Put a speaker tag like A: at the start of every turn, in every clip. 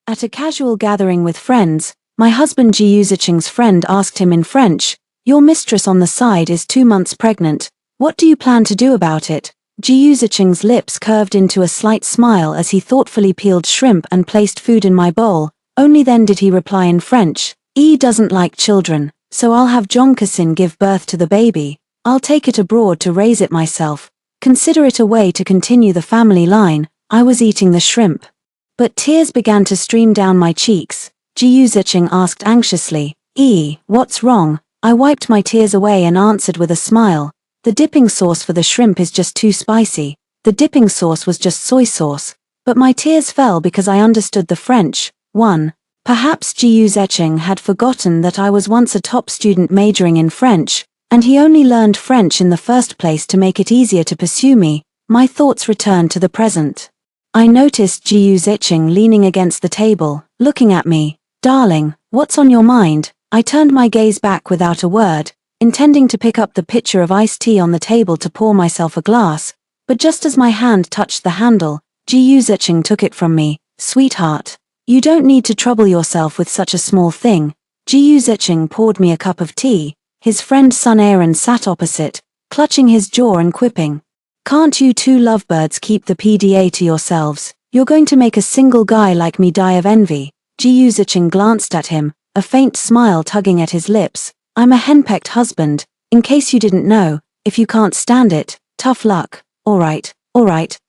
A: At a casual gathering with friends, my husband Ji Yuzicheng's friend asked him in French, "Your mistress on the side is 2 months pregnant. What do you plan to do about it?" Ji Yuzicheng's lips curved into a slight smile as he thoughtfully peeled shrimp and placed food in my bowl. Only then did he reply in French, "E doesn't like children, so I'll have Jongkasin give birth to the baby. I'll take it abroad to raise it myself. Consider it a way to continue the family line." I was eating the shrimp, but tears began to stream down my cheeks. Ji Yuzicheng asked anxiously, "What's wrong?" I wiped my tears away and answered with a smile, "The dipping sauce for the shrimp is just too spicy." The dipping sauce was just soy sauce, but my tears fell because I understood the French. 1. Perhaps Ji Yuzicheng had forgotten that I was once a top student majoring in French, and he only learned French in the first place to make it easier to pursue me. My thoughts returned to the present. I noticed Ji Yuzicheng leaning against the table, looking at me. "Darling, what's on your mind?" I turned my gaze back without a word, intending to pick up the pitcher of iced tea on the table to pour myself a glass, but just as my hand touched the handle, Ji Yuzicheng took it from me. "Sweetheart, you don't need to trouble yourself with such a small thing." Ji Yuzicheng poured me a cup of tea. His friend Sun Aaron sat opposite, clutching his jaw and quipping, "Can't you two lovebirds keep the PDA to yourselves? You're going to make a single guy like me die of envy." Ji Yuzicheng glanced at him, a faint smile tugging at his lips. "I'm a henpecked husband, in case you didn't know. If you can't stand it, tough luck." Alright,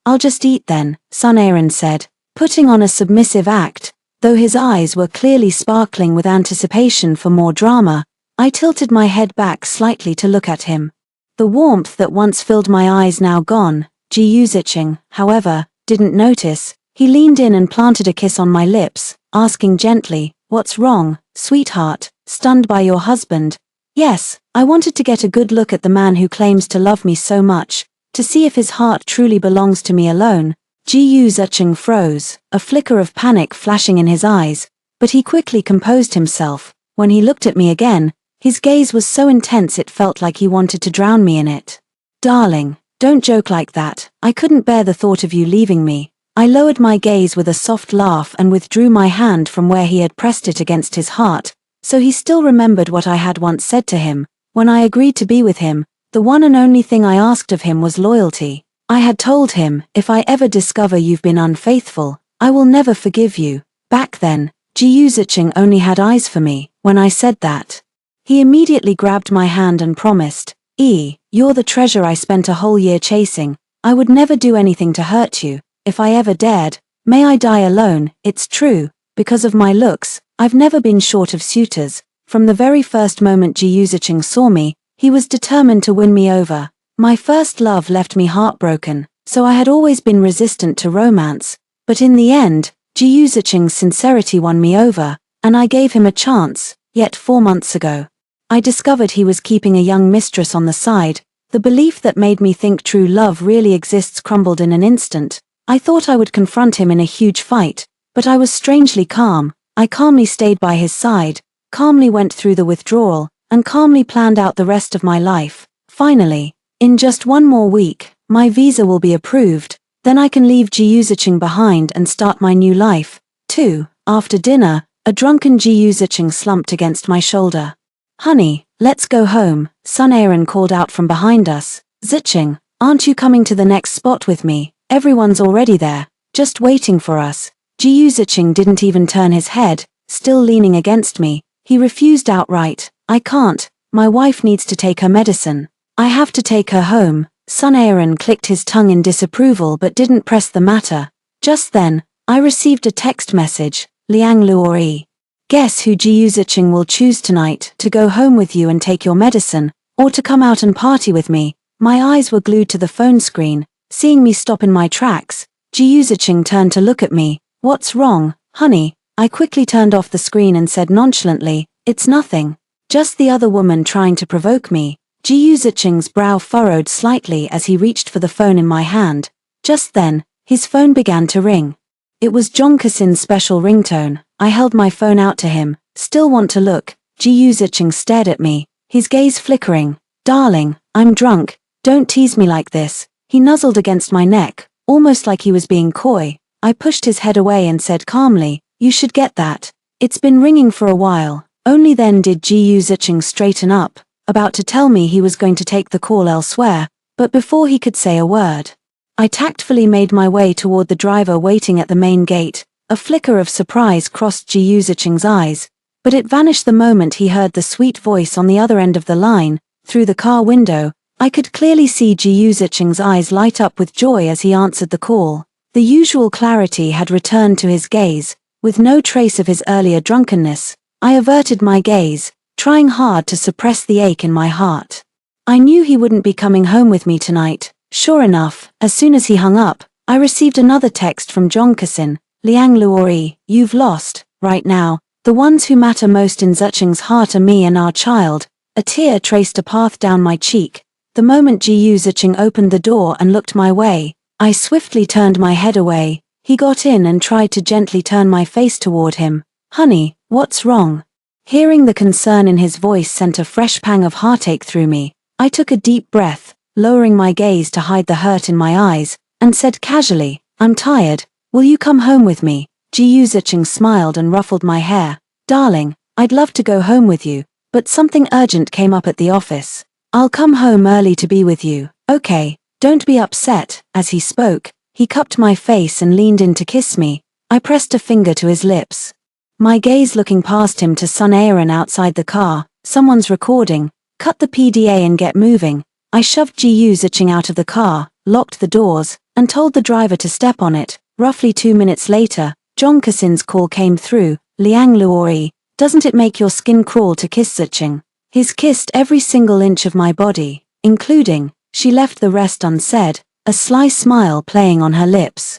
A: I'll just eat then," Sun Aaron said, putting on a submissive act. Though his eyes were clearly sparkling with anticipation for more drama, I tilted my head back slightly to look at him. The warmth that once filled my eyes now gone. Ji Yuzicheng, however, didn't notice. He leaned in and planted a kiss on my lips, asking gently, "What's wrong, sweetheart? Stunned by your husband?" "Yes, I wanted to get a good look at the man who claims to love me so much, to see if his heart truly belongs to me alone." Ji Yuzicheng froze, a flicker of panic flashing in his eyes, but he quickly composed himself. When he looked at me again, his gaze was so intense it felt like he wanted to drown me in it. "Darling, don't joke like that. I couldn't bear the thought of you leaving me." I lowered my gaze with a soft laugh and withdrew my hand from where he had pressed it against his heart, so he still remembered what I had once said to him. When I agreed to be with him, the one and only thing I asked of him was loyalty. I had told him, "If I ever discover you've been unfaithful, I will never forgive you." Back then, Ji Yuzicheng only had eyes for me. When I said that, he immediately grabbed my hand and promised, "You're the treasure I spent a whole year chasing. I would never do anything to hurt you. If I ever dared, may I die alone." It's true, because of my looks, I've never been short of suitors. From the very first moment Ji Yuzicheng saw me, he was determined to win me over. My first love left me heartbroken, so I had always been resistant to romance, but in the end, Ji Yuzicheng's sincerity won me over, and I gave him a chance. Yet 4 months ago, I discovered he was keeping a young mistress on the side. The belief that made me think true love really exists crumbled in an instant. I thought I would confront him in a huge fight, but I was strangely calm. I calmly stayed by his side, calmly went through the withdrawal, and calmly planned out the rest of my life. Finally, in just 1 more week, my visa will be approved, then I can leave Ji Yuzicheng behind and start my new life. 2. After dinner, a drunken Ji Yuzicheng slumped against my shoulder. "Honey, let's go home," Sun Aaron called out from behind us. "Zicheng, aren't you coming to the next spot with me? Everyone's already there, just waiting for us." Ji Yuzicheng didn't even turn his head, still leaning against me. He refused outright. "I can't, my wife needs to take her medicine. I have to take her home." Sun Aaron clicked his tongue in disapproval but didn't press the matter. Just then, I received a text message, "Liang Luori. Guess who Ji Yuzicheng will choose tonight, to go home with you and take your medicine, or to come out and party with me?" My eyes were glued to the phone screen. Seeing me stop in my tracks, Ji Yuzicheng turned to look at me. "What's wrong, honey?" I quickly turned off the screen and said nonchalantly, "It's nothing. Just the other woman trying to provoke me." Ji Yuzicheng's brow furrowed slightly as he reached for the phone in my hand. Just then, his phone began to ring. It was Jongkasin's special ringtone. I held my phone out to him. "Still want to look?" Ji Yuzicheng stared at me, his gaze flickering. "Darling, I'm drunk. Don't tease me like this." He nuzzled against my neck, almost like he was being coy. I pushed his head away and said calmly, You should get that. It's been ringing for a while." Only then did Ji Zicheng straighten up, about to tell me he was going to take the call elsewhere, but before he could say a word, I tactfully made my way toward the driver waiting at the main gate. A flicker of surprise crossed Ji Zicheng's eyes, but it vanished the moment he heard the sweet voice on the other end of the line. Through the car window, I could clearly see Ji Zicheng's eyes light up with joy as he answered the call. The usual clarity had returned to his gaze, with no trace of his earlier drunkenness. I averted my gaze, trying hard to suppress the ache in my heart. I knew he wouldn't be coming home with me tonight. Sure enough, as soon as he hung up, I received another text from Jongkasin. "Liang Luori, you've lost, right now. The ones who matter most in Zicheng's heart are me and our child." A tear traced a path down my cheek. The moment Ji Zicheng opened the door and looked my way, I swiftly turned my head away. He got in and tried to gently turn my face toward him. "Honey, what's wrong?" Hearing the concern in his voice sent a fresh pang of heartache through me. I took a deep breath, lowering my gaze to hide the hurt in my eyes, and said casually, "I'm tired. Will you come home with me?" Ji Zicheng smiled and ruffled my hair. "Darling, I'd love to go home with you, but something urgent came up at the office. I'll come home early to be with you." "Okay, don't be upset." As he spoke, he cupped my face and leaned in to kiss me. I pressed a finger to his lips, my gaze looking past him to Sun Aaron outside the car. "Someone's recording. Cut the PDA and get moving." I shoved Ji Zicheng out of the car, locked the doors, and told the driver to step on it. Roughly 2 minutes later, Jongkasin's call came through. "Liang Luori, doesn't it make your skin crawl to kiss Zicheng?" He's kissed every single inch of my body, including, she left the rest unsaid, a sly smile playing on her lips.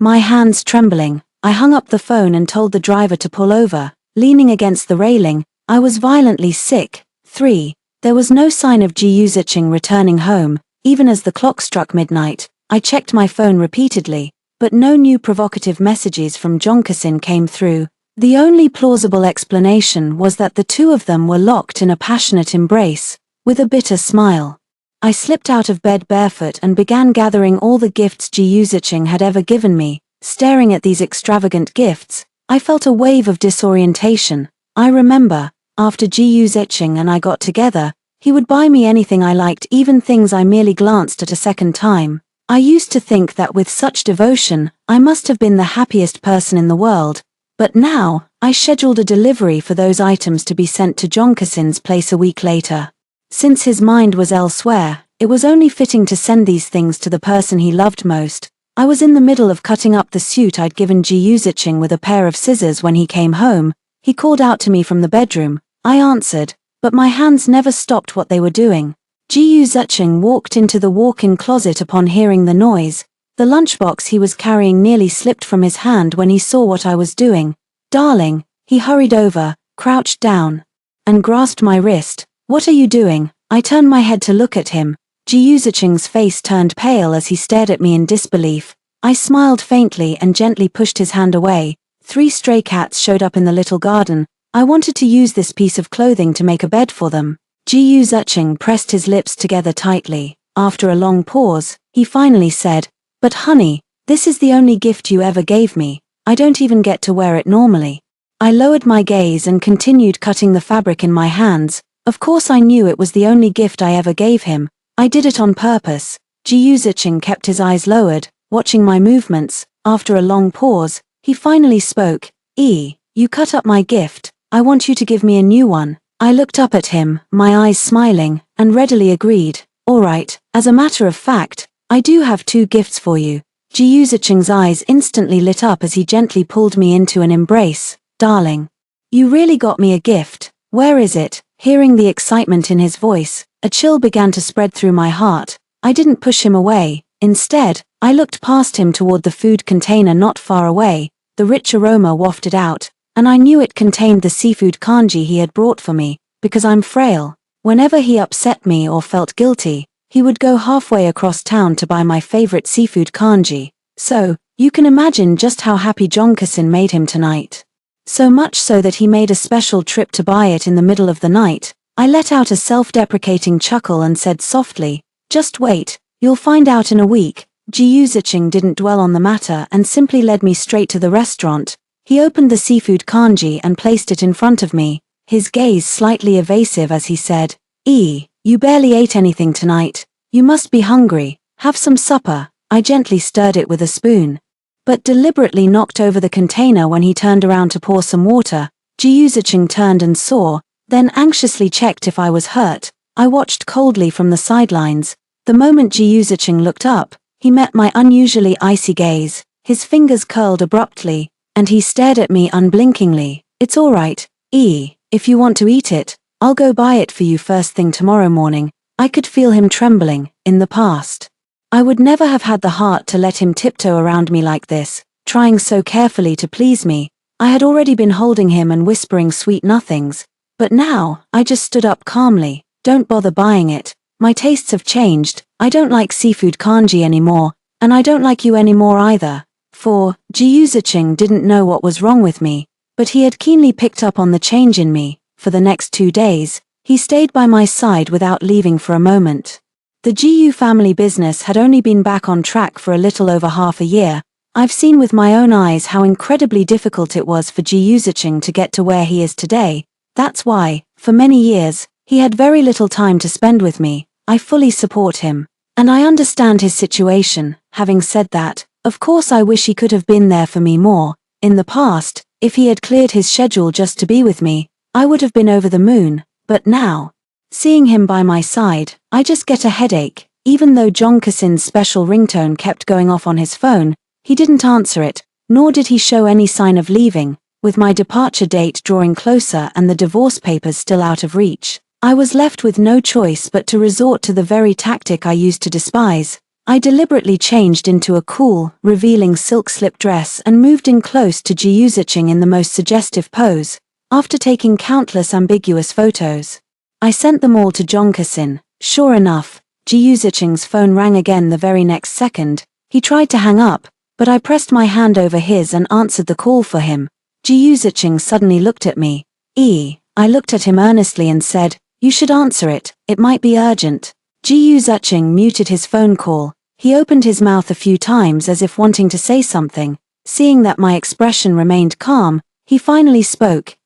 A: My hands trembling, I hung up the phone and told the driver to pull over. Leaning against the railing, I was violently sick. 3. There was no sign of Ji Zicheng returning home. Even as the clock struck midnight, I checked my phone repeatedly, but no new provocative messages from Jongkasin came through. The only plausible explanation was that the two of them were locked in a passionate embrace. With a bitter smile, I slipped out of bed barefoot and began gathering all the gifts Ji Zicheng had ever given me. Staring at these extravagant gifts, I felt a wave of disorientation. I remember, after Ji Zicheng and I got together, he would buy me anything I liked, even things I merely glanced at a second time. I used to think that with such devotion, I must have been the happiest person in the world. But now, I scheduled a delivery for those items to be sent to Jongkasin's place a week later. Since his mind was elsewhere, it was only fitting to send these things to the person he loved most. I was in the middle of cutting up the suit I'd given Ji Zicheng with a pair of scissors when he came home. He called out to me from the bedroom. I answered, but my hands never stopped what they were doing. Ji Zicheng walked into the walk-in closet upon hearing the noise. The lunchbox he was carrying nearly slipped from his hand when he saw what I was doing. "Darling," he hurried over, crouched down, and grasped my wrist. "What are you doing?" I turned my head to look at him. Ji Zicheng's face turned pale as he stared at me in disbelief. I smiled faintly and gently pushed his hand away. 3 stray cats showed up in the little garden. I wanted to use this piece of clothing to make a bed for them. Ji Zicheng pressed his lips together tightly. After a long pause, he finally said, "But honey, this is the only gift you ever gave me. I don't even get to wear it normally." I lowered my gaze and continued cutting the fabric in my hands. Of course I knew it was the only gift I ever gave him. I did it on purpose. Ji Zicheng kept his eyes lowered, watching my movements. After a long pause, he finally spoke. You cut up my gift. I want you to give me a new one." I looked up at him, my eyes smiling, and readily agreed. "All right, as a matter of fact, I do have 2 gifts for you." Ji Zicheng's eyes instantly lit up as he gently pulled me into an embrace. "Darling, you really got me a gift. Where is it?" Hearing the excitement in his voice, a chill began to spread through my heart. I didn't push him away. Instead, I looked past him toward the food container not far away. The rich aroma wafted out, and I knew it contained the seafood kanji he had brought for me. Because I'm frail, whenever he upset me or felt guilty, he would go halfway across town to buy my favorite seafood kanji. So, you can imagine just how happy Jongkasin made him tonight. So much so that he made a special trip to buy it in the middle of the night. I let out a self-deprecating chuckle and said softly, "Just wait, you'll find out in a week." Ji Zicheng didn't dwell on the matter and simply led me straight to the restaurant. He opened the seafood kanji and placed it in front of me, his gaze slightly evasive as he said, You barely ate anything tonight. You must be hungry. Have some supper." I gently stirred it with a spoon, but deliberately knocked over the container when he turned around to pour some water. Ji Yuzicheng turned and saw, then anxiously checked if I was hurt. I watched coldly from the sidelines. The moment Ji Yuzicheng looked up, he met my unusually icy gaze. His fingers curled abruptly, and he stared at me unblinkingly. "It's all right, if you want to eat it, I'll go buy it for you first thing tomorrow morning." I could feel him trembling. In the past, I would never have had the heart to let him tiptoe around me like this, trying so carefully to please me. I had already been holding him and whispering sweet nothings, but now, I just stood up calmly. "Don't bother buying it. My tastes have changed. I don't like seafood kanji anymore, and I don't like you anymore either." Ji Yuzicheng didn't know what was wrong with me, but he had keenly picked up on the change in me. For the next 2 days, he stayed by my side without leaving for a moment. The GU family business had only been back on track for a little over half a year. I've seen with my own eyes how incredibly difficult it was for Ji Yuzicheng to get to where he is today. That's why, for many years, he had very little time to spend with me. I fully support him, and I understand his situation. Having said that, of course I wish he could have been there for me more. In the past, if he had cleared his schedule just to be with me, I would have been over the moon, but now, seeing him by my side, I just get a headache. Even though Jongkasin's special ringtone kept going off on his phone, he didn't answer it, nor did he show any sign of leaving. With my departure date drawing closer and the divorce papers still out of reach, I was left with no choice but to resort to the very tactic I used to despise. I deliberately changed into a cool, revealing silk slip dress and moved in close to Ji Yuzicheng in the most suggestive pose. After taking countless ambiguous photos, I sent them all to Jongkasin. Sure enough, Ji Yuzicheng's phone rang again the very next second. He tried to hang up, but I pressed my hand over his and answered the call for him. Ji Yuzicheng suddenly looked at me. I looked at him earnestly and said, "You should answer it, it might be urgent." Ji Yuzicheng muted his phone call. He opened his mouth a few times as if wanting to say something. Seeing that my expression remained calm, he finally spoke.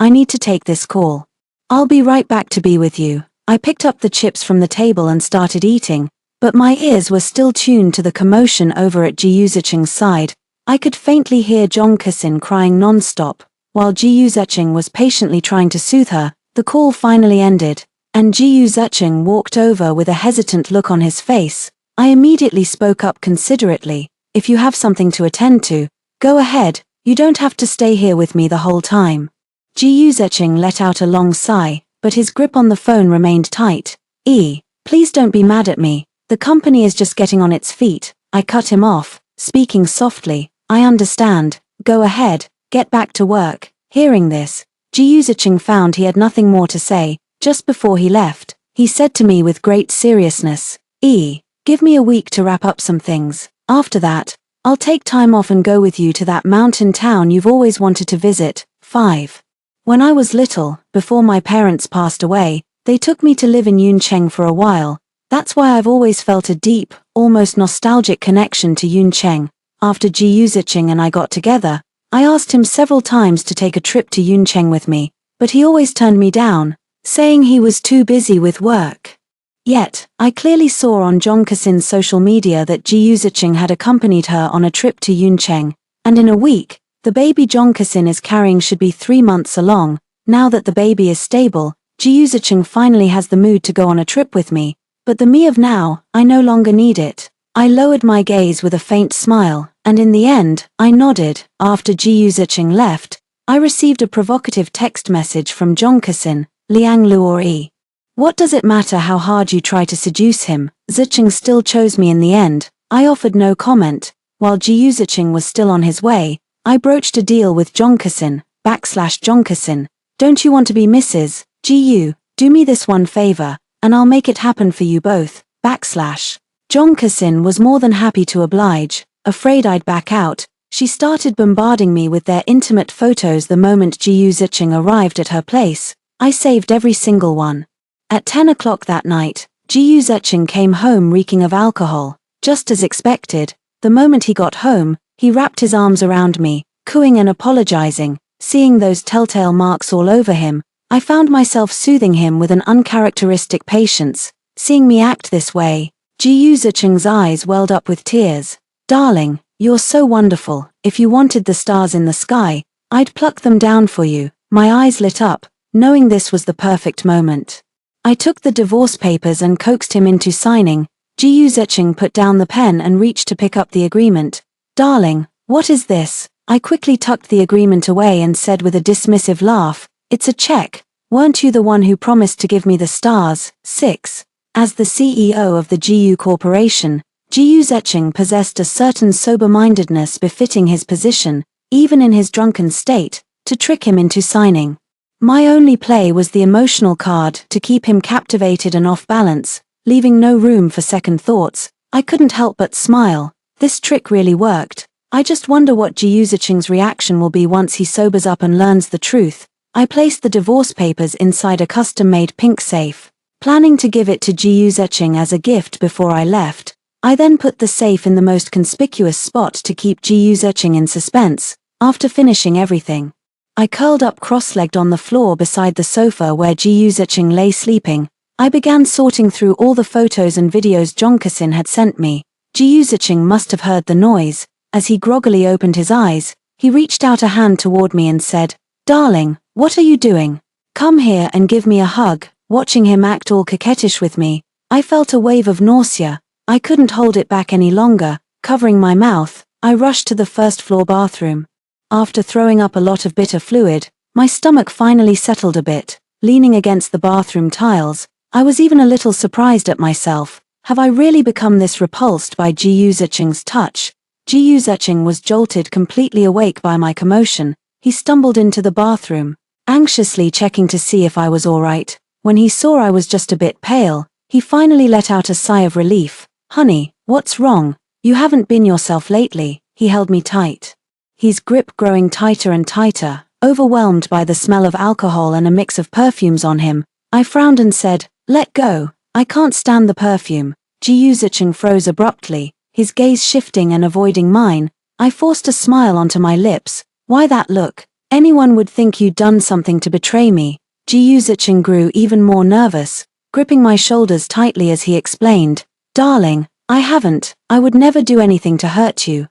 A: I need to take this call. I'll be right back to be with you." I picked up the chips from the table and started eating, but my ears were still tuned to the commotion over at Ji Yuzicheng's side. I could faintly hear Jongkasin crying non-stop. While Ji Yuzicheng was patiently trying to soothe her, the call finally ended, and Ji Yuzicheng walked over with a hesitant look on his face. I immediately spoke up considerately. "If you have something to attend to, go ahead. You don't have to stay here with me the whole time." Ji Yuzicheng let out a long sigh, but his grip on the phone remained tight. Please don't be mad at me. The company is just getting on its feet." I cut him off, speaking softly. "I understand. Go ahead, get back to work." Hearing this, Ji Yuzicheng found he had nothing more to say. Just before he left, he said to me with great seriousness, "Give me a week to wrap up some things. After that, I'll take time off and go with you to that mountain town you've always wanted to visit." 5. When I was little, before my parents passed away, they took me to live in Yuncheng for a while. That's why I've always felt a deep, almost nostalgic connection to Yuncheng. After Ji Yuzicheng and I got together, I asked him several times to take a trip to Yuncheng with me, but he always turned me down, saying he was too busy with work. Yet, I clearly saw on Jongkasin's social media that Ji Yuzicheng had accompanied her on a trip to Yuncheng, and in a week, the baby Jongkasin is carrying should be 3 months along. Now that the baby is stable, Ji Yuzicheng finally has the mood to go on a trip with me, but the me of now, I no longer need it. I lowered my gaze with a faint smile, and in the end, I nodded. After Ji Yuzicheng left, I received a provocative text message from Jongkasin, "Liang Luo. What does it matter how hard you try to seduce him? Zicheng still chose me in the end." I offered no comment. While Ji Yuzicheng was still on his way, I broached a deal with Jongkasin, /Jongkasin. "Don't you want to be Mrs. Gu? Do me this one favor, and I'll make it happen for you both, /." Jongkasin was more than happy to oblige. Afraid I'd back out, she started bombarding me with their intimate photos the moment Ji Yuzicheng arrived at her place. I saved every single one. At 10 o'clock that night, Ji Yuzicheng came home reeking of alcohol. Just as expected, the moment he got home, he wrapped his arms around me, cooing and apologizing. Seeing those telltale marks all over him, I found myself soothing him with an uncharacteristic patience. Seeing me act this way, Ji Yuzicheng's eyes welled up with tears. Darling, you're so wonderful. If you wanted the stars in the sky, I'd pluck them down for you. My eyes lit up, knowing this was the perfect moment. I took the divorce papers and coaxed him into signing. Ji Yuzicheng put down the pen and reached to pick up the agreement. Darling, what is this? I quickly tucked the agreement away and said with a dismissive laugh, it's a check. Weren't you the one who promised to give me the stars? 6. As the CEO of the GU Corporation, Ji Yuzicheng possessed a certain sober-mindedness befitting his position, even in his drunken state, to trick him into signing. My only play was the emotional card to keep him captivated and off balance, leaving no room for second thoughts. I couldn't help but smile. This trick really worked. I just wonder what Ji Yuzicheng's reaction will be once he sobers up and learns the truth. I placed the divorce papers inside a custom-made pink safe, planning to give it to Ji Yuzicheng as a gift before I left. I then put the safe in the most conspicuous spot to keep Ji Yuzicheng in suspense. After finishing everything, I curled up cross-legged on the floor beside the sofa where Ji Yuzicheng lay sleeping. I began sorting through all the photos and videos Jonkasin had sent me. Ji Yuzicheng must have heard the noise. As he groggily opened his eyes, he reached out a hand toward me and said, Darling, what are you doing? Come here and give me a hug. Watching him act all coquettish with me, I felt a wave of nausea. I couldn't hold it back any longer. Covering my mouth, I rushed to the first-floor bathroom. After throwing up a lot of bitter fluid, my stomach finally settled a bit. Leaning against the bathroom tiles, I was even a little surprised at myself. Have I really become this repulsed by Ji Yuzicheng's touch? Ji Yuzicheng was jolted completely awake by my commotion. He stumbled into the bathroom, anxiously checking to see if I was all right. When he saw I was just a bit pale, he finally let out a sigh of relief. Honey, what's wrong? You haven't been yourself lately. He held me tight. His grip growing tighter and tighter, overwhelmed by the smell of alcohol and a mix of perfumes on him. I frowned and said, let go. I can't stand the perfume. Ji Yuzicheng froze abruptly, his gaze shifting and avoiding mine. I forced a smile onto my lips. Why that look? Anyone would think you'd done something to betray me. Ji Yuzicheng grew even more nervous, gripping my shoulders tightly as he explained, Darling, I haven't. I would never do anything to hurt you.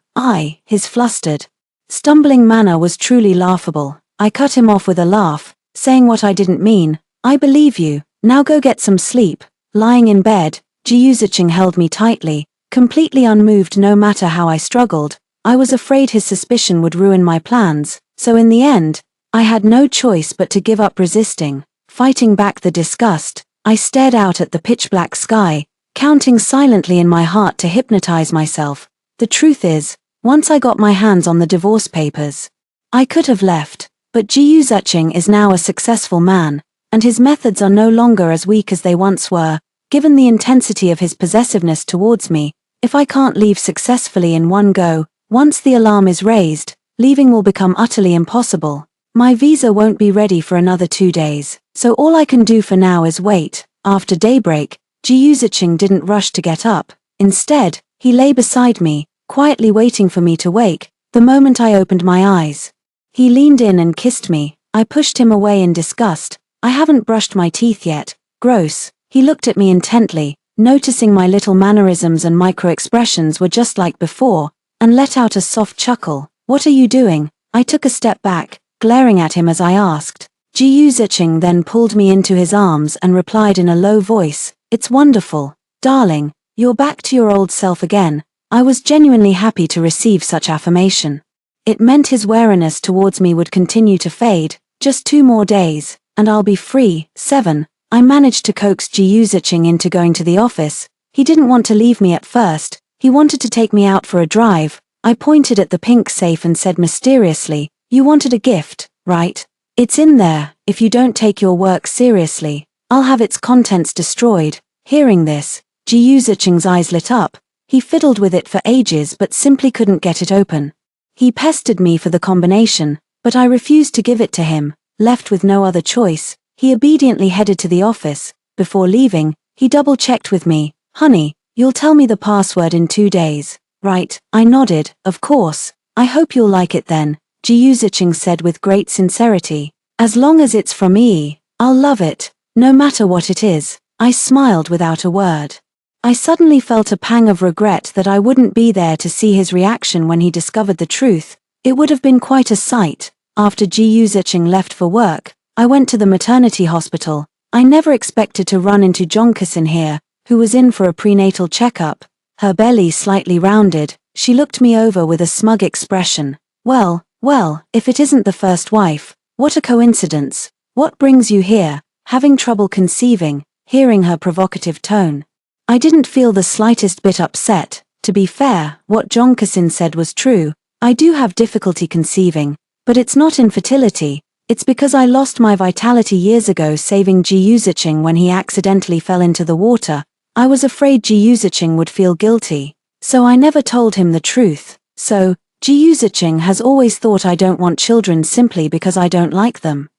A: His flustered, stumbling manner was truly laughable. I cut him off with a laugh, saying what I didn't mean. I believe you. Now go get some sleep. Lying in bed, Ji Yuzicheng held me tightly, completely unmoved no matter how I struggled. I was afraid his suspicion would ruin my plans, so in the end, I had no choice but to give up resisting. Fighting back the disgust, I stared out at the pitch-black sky, counting silently in my heart to hypnotize myself. The truth is, once I got my hands on the divorce papers, I could have left, but Ji Yuzicheng is now a successful man, and his methods are no longer as weak as they once were. Given the intensity of his possessiveness towards me, if I can't leave successfully in one go, once the alarm is raised, leaving will become utterly impossible. My visa won't be ready for another 2 days, so all I can do for now is wait. After daybreak, Ji Yuzicheng didn't rush to get up. Instead, he lay beside me, quietly waiting for me to wake. The moment I opened my eyes, he leaned in and kissed me. I pushed him away in disgust. I haven't brushed my teeth yet. Gross. He looked at me intently, noticing my little mannerisms and micro-expressions were just like before, and let out a soft chuckle. What are you doing? I took a step back, glaring at him as I asked. Ji Yuzicheng then pulled me into his arms and replied in a low voice, It's wonderful. Darling, you're back to your old self again. I was genuinely happy to receive such affirmation. It meant his wariness towards me would continue to fade. Just 2 more days, and I'll be free. 7. I managed to coax Ji Yuzicheng into going to the office. He didn't want to leave me at first. He wanted to take me out for a drive. I pointed at the pink safe and said mysteriously, You wanted a gift, right? It's in there. If you don't take your work seriously, I'll have its contents destroyed. Hearing this, Ji Yuzicheng's eyes lit up. He fiddled with it for ages but simply couldn't get it open. He pestered me for the combination, but I refused to give it to him. Left with no other choice, he obediently headed to the office. Before leaving, he double-checked with me, Honey, you'll tell me the password in 2 days, right? I nodded, of course. I hope you'll like it then. Ji Yuzicheng said with great sincerity. As long as it's from me, I'll love it, no matter what it is. I smiled without a word. I suddenly felt a pang of regret that I wouldn't be there to see his reaction when he discovered the truth. It would have been quite a sight. After Ji Yuzicheng left for work, I went to the maternity hospital. I never expected to run into Jonkasin here, who was in for a prenatal checkup. Her belly slightly rounded, she looked me over with a smug expression. Well, if it isn't the first wife, what a coincidence. What brings you here? Having trouble conceiving, hearing her provocative tone. I didn't feel the slightest bit upset. To be fair, what Jonkasin said was true. I do have difficulty conceiving, but it's not infertility. It's because I lost my vitality years ago saving Ji Yuzicheng when he accidentally fell into the water. I was afraid Ji Yuzicheng would feel guilty, so I never told him the truth. So, Ji Yuzicheng has always thought I don't want children simply because I don't like them.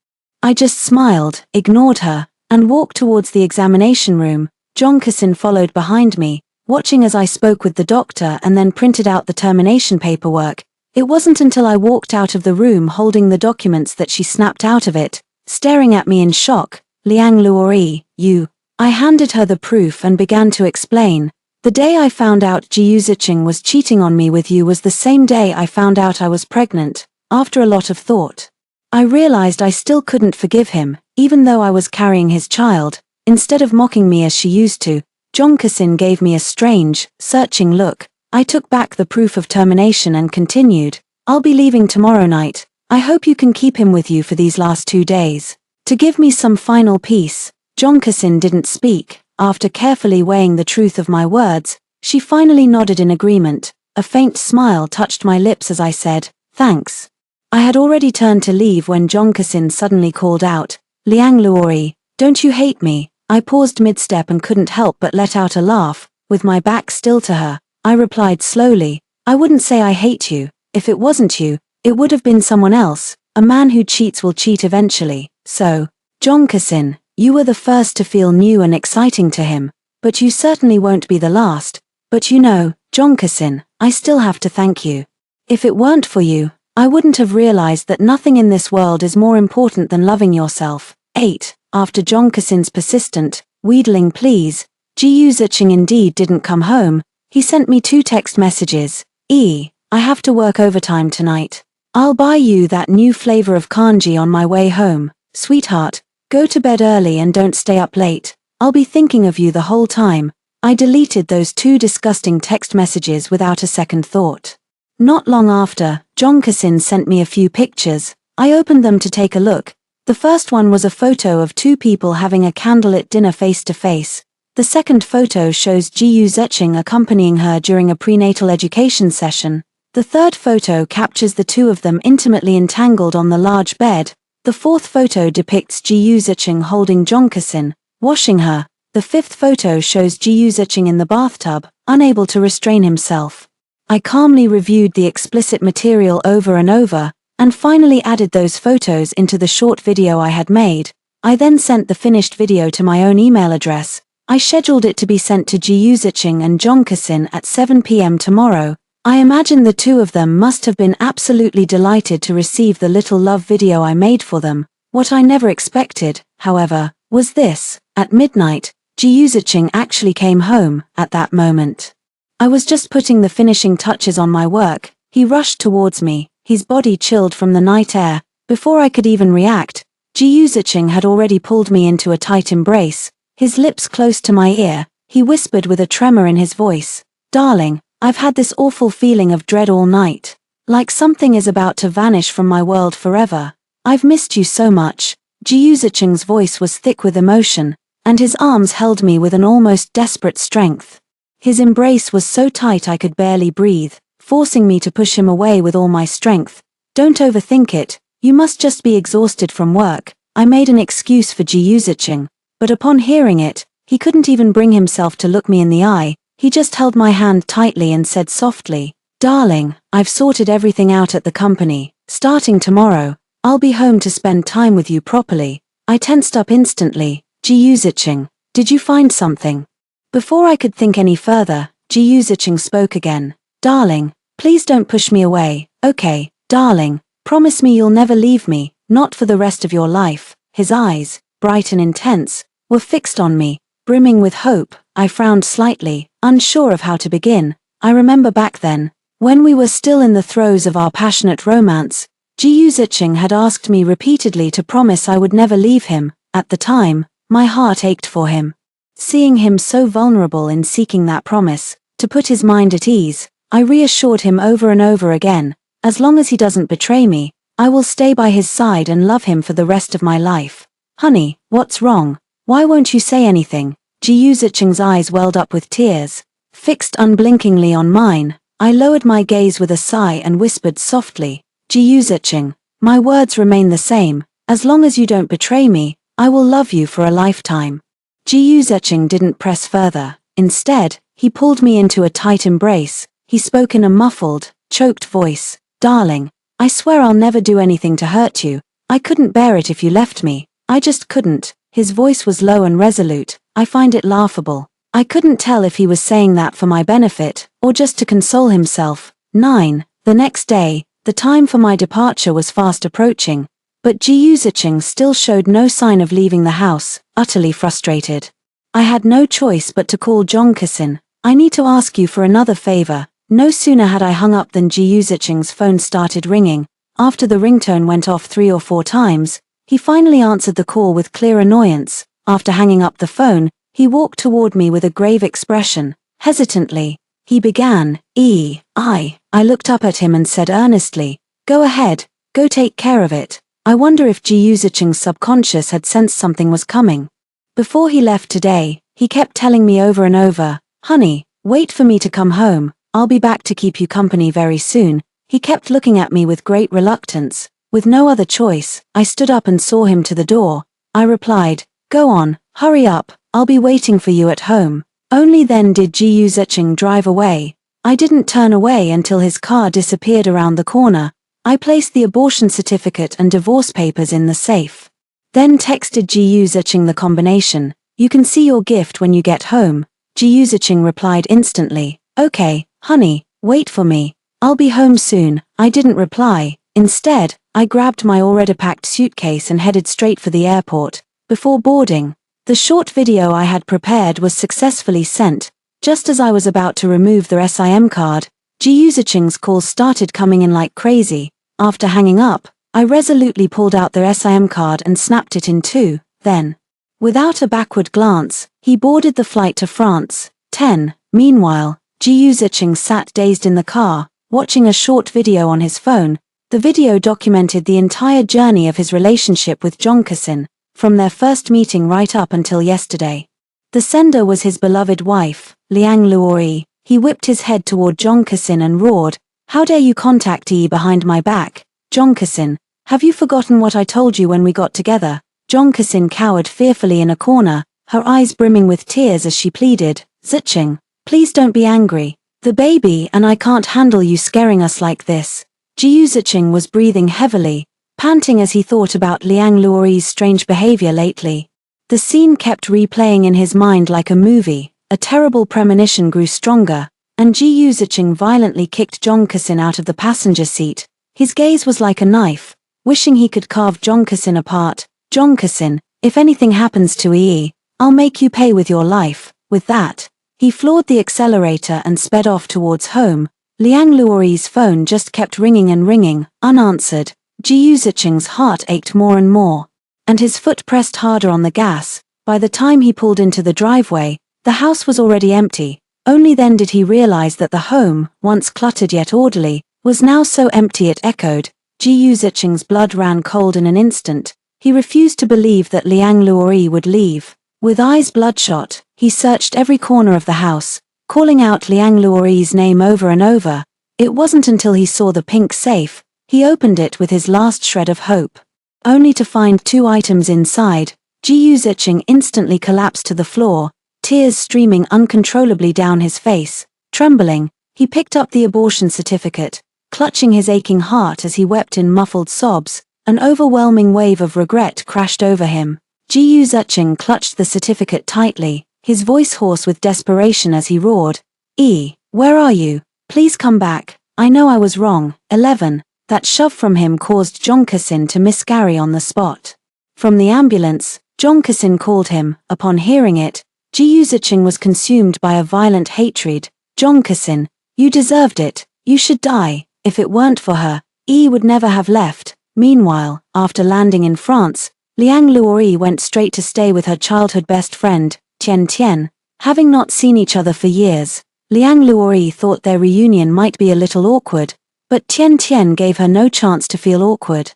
A: I just smiled, ignored her, and walked towards the examination room. Jonkasin followed behind me, watching as I spoke with the doctor and then printed out the termination paperwork. It wasn't until I walked out of the room holding the documents that she snapped out of it, staring at me in shock. Liang Luori, you. I handed her the proof and began to explain. The day I found out Ji Yuzicheng was cheating on me with you was the same day I found out I was pregnant. After a lot of thought, I realized I still couldn't forgive him, even though I was carrying his child. Instead of mocking me as she used to, Jonkasin gave me a strange, searching look. I took back the proof of termination and continued. I'll be leaving tomorrow night. I hope you can keep him with you for these last 2 days. To give me some final peace. Jonkasin didn't speak. After carefully weighing the truth of my words, she finally nodded in agreement. A faint smile touched my lips as I said, thanks. I had already turned to leave when Jonkasin suddenly called out, Liang Luori, don't you hate me? I paused mid-step and couldn't help but let out a laugh. With my back still to her, I replied slowly, I wouldn't say I hate you. If it wasn't you, it would have been someone else. A man who cheats will cheat eventually. So, Jonkasin, you were the first to feel new and exciting to him, but you certainly won't be the last. But you know, Jonkasin, I still have to thank you. If it weren't for you, I wouldn't have realized that nothing in this world is more important than loving yourself. 8. After Jonkasin's persistent, wheedling pleas, Ji Yuzicheng indeed didn't come home. He sent me 2 text messages. I have to work overtime tonight. I'll buy you that new flavor of kanji on my way home. Sweetheart, go to bed early and don't stay up late. I'll be thinking of you the whole time. I deleted those 2 disgusting text messages without a second thought. Not long after, Jonkasin sent me a few pictures. I opened them to take a look. The first one was a photo of 2 people having a candlelit dinner face to face. The second photo shows Ji Yuzicheng accompanying her during a prenatal education session. The third photo captures the 2 of them intimately entangled on the large bed. The fourth photo depicts Ji Yuzicheng holding Jonkasin, washing her. The fifth photo shows Ji Yuzicheng in the bathtub, unable to restrain himself. I calmly reviewed the explicit material over and over, and finally added those photos into the short video I had made. I then sent the finished video to my own email address. I scheduled it to be sent to Ji Yuzicheng and Jonkasin at 7 p.m. tomorrow. I imagine the 2 of them must have been absolutely delighted to receive the little love video I made for them. What I never expected, however, was this. At midnight, Ji Yuzicheng actually came home. At that moment, I was just putting the finishing touches on my work. He rushed towards me, his body chilled from the night air. Before I could even react, Ji Yuzicheng had already pulled me into a tight embrace, his lips close to my ear. He whispered with a tremor in his voice, Darling, I've had this awful feeling of dread all night. Like something is about to vanish from my world forever. I've missed you so much. Ji Yuzicheng's voice was thick with emotion, and his arms held me with an almost desperate strength. His embrace was so tight I could barely breathe, forcing me to push him away with all my strength. Don't overthink it, you must just be exhausted from work. I made an excuse for Ji Yuzicheng, but upon hearing it, he couldn't even bring himself to look me in the eye. He just held my hand tightly and said softly, Darling, I've sorted everything out at the company. Starting tomorrow, I'll be home to spend time with you properly. I tensed up instantly. Ji Yuzicheng, did you find something? Before I could think any further, Ji Yuzicheng spoke again. Darling, please don't push me away. Okay, darling, Promise me you'll never leave me, not for the rest of your life." His eyes, bright and intense, were fixed on me, brimming with hope. I frowned slightly, unsure of how to begin. I remember back then, when we were still in the throes of our passionate romance, Ji Zicheng had asked me repeatedly to promise I would never leave him. At the time, my heart ached for him. Seeing him so vulnerable in seeking that promise, to put his mind at ease, I reassured him over and over again, as long as he doesn't betray me, I will stay by his side and love him for the rest of my life. "Honey, what's wrong? Why won't you say anything?" Ji Zicheng's eyes welled up with tears. Fixed unblinkingly on mine, I lowered my gaze with a sigh and whispered softly, "Ji Zicheng, my words remain the same. As long as you don't betray me, I will love you for a lifetime." Ji Zicheng didn't press further. Instead, he pulled me into a tight embrace. He spoke in a muffled, choked voice. "Darling, I swear I'll never do anything to hurt you. I couldn't bear it if you left me. I just couldn't." His voice was low and resolute. I find it laughable. I couldn't tell if he was saying that for my benefit, or just to console himself. 9. The next day, the time for my departure was fast approaching, but Ji Zicheng still showed no sign of leaving the house, utterly frustrated. I had no choice but to call Jongkasin. "I need to ask you for another favor." No sooner had I hung up than Ji Zicheng's phone started ringing. After the ringtone went off 3 or 4 times, he finally answered the call with clear annoyance. After hanging up the phone, he walked toward me with a grave expression. Hesitantly, he began, I looked up at him and said earnestly, "Go ahead, go take care of it." I wonder if Ji Zicheng's subconscious had sensed something was coming. Before he left today, he kept telling me over and over, "Honey, wait for me to come home. I'll be back to keep you company very soon." He kept looking at me with great reluctance. With no other choice, I stood up and saw him to the door. I replied, "Go on, hurry up, I'll be waiting for you at home." Only then did Ji Zicheng drive away. I didn't turn away until his car disappeared around the corner. I placed the abortion certificate and divorce papers in the safe. Then texted Ji Zicheng the combination. "You can see your gift when you get home." Ji Zicheng replied instantly, "Okay, honey, wait for me. I'll be home soon." I didn't reply. Instead, I grabbed my already packed suitcase and headed straight for the airport. Before boarding, the short video I had prepared was successfully sent. Just as I was about to remove the SIM card, Ji Zicheng's calls started coming in like crazy. After hanging up, I resolutely pulled out the SIM card and snapped it in two. Then, without a backward glance, he boarded the flight to France. 10. Meanwhile, Ji Zicheng sat dazed in the car, watching a short video on his phone. The video documented the entire journey of his relationship with Jongkasin, from their first meeting right up until yesterday. The sender was his beloved wife, Liang Luori. He whipped his head toward Jongkasin and roared, "How dare you contact E behind my back? Jongkasin, have you forgotten what I told you when we got together?" Jongkasin cowered fearfully in a corner, her eyes brimming with tears as she pleaded, "Zicheng, please don't be angry. The baby and I can't handle you scaring us like this." Ji Zicheng was breathing heavily, panting as he thought about Liang Luori's strange behavior lately. The scene kept replaying in his mind like a movie. A terrible premonition grew stronger, and Ji Zicheng violently kicked Jongkasin out of the passenger seat. His gaze was like a knife, wishing he could carve Jongkasin apart. "Jongkasin, if anything happens to Yi, I'll make you pay with your life." With that, he floored the accelerator and sped off towards home. Liang Luori's phone just kept ringing and ringing, unanswered. Ji Zicheng's heart ached more and more, and his foot pressed harder on the gas. By the time he pulled into the driveway, the house was already empty. Only then did he realize that the home, once cluttered yet orderly, was now so empty it echoed. Ji Zicheng's blood ran cold in an instant. He refused to believe that Liang Luori would leave. With eyes bloodshot, he searched every corner of the house, calling out Liang Luori's name over and over. It wasn't until he saw the pink safe, he opened it with his last shred of hope, only to find 2 items inside. Ji Zicheng instantly collapsed to the floor, tears streaming uncontrollably down his face. Trembling, he picked up the abortion certificate, clutching his aching heart as he wept in muffled sobs. An overwhelming wave of regret crashed over him. Ji Zicheng clutched the certificate tightly, his voice hoarse with desperation as he roared, "E, where are you? Please come back. I know I was wrong." 11. That shove from him caused Jonkasin to miscarry on the spot. From the ambulance, Jonkasin called him. Upon hearing it, Ji Yuzicheng was consumed by a violent hatred. Jonkasin, you deserved it, you should die. If it weren't for her, would never have left. Meanwhile, after landing in France, Liang Luori went straight to stay with her childhood best friend, Tian Tian. Having not seen each other for years, Liang Luori thought their reunion might be a little awkward, but Tian Tian gave her no chance to feel awkward.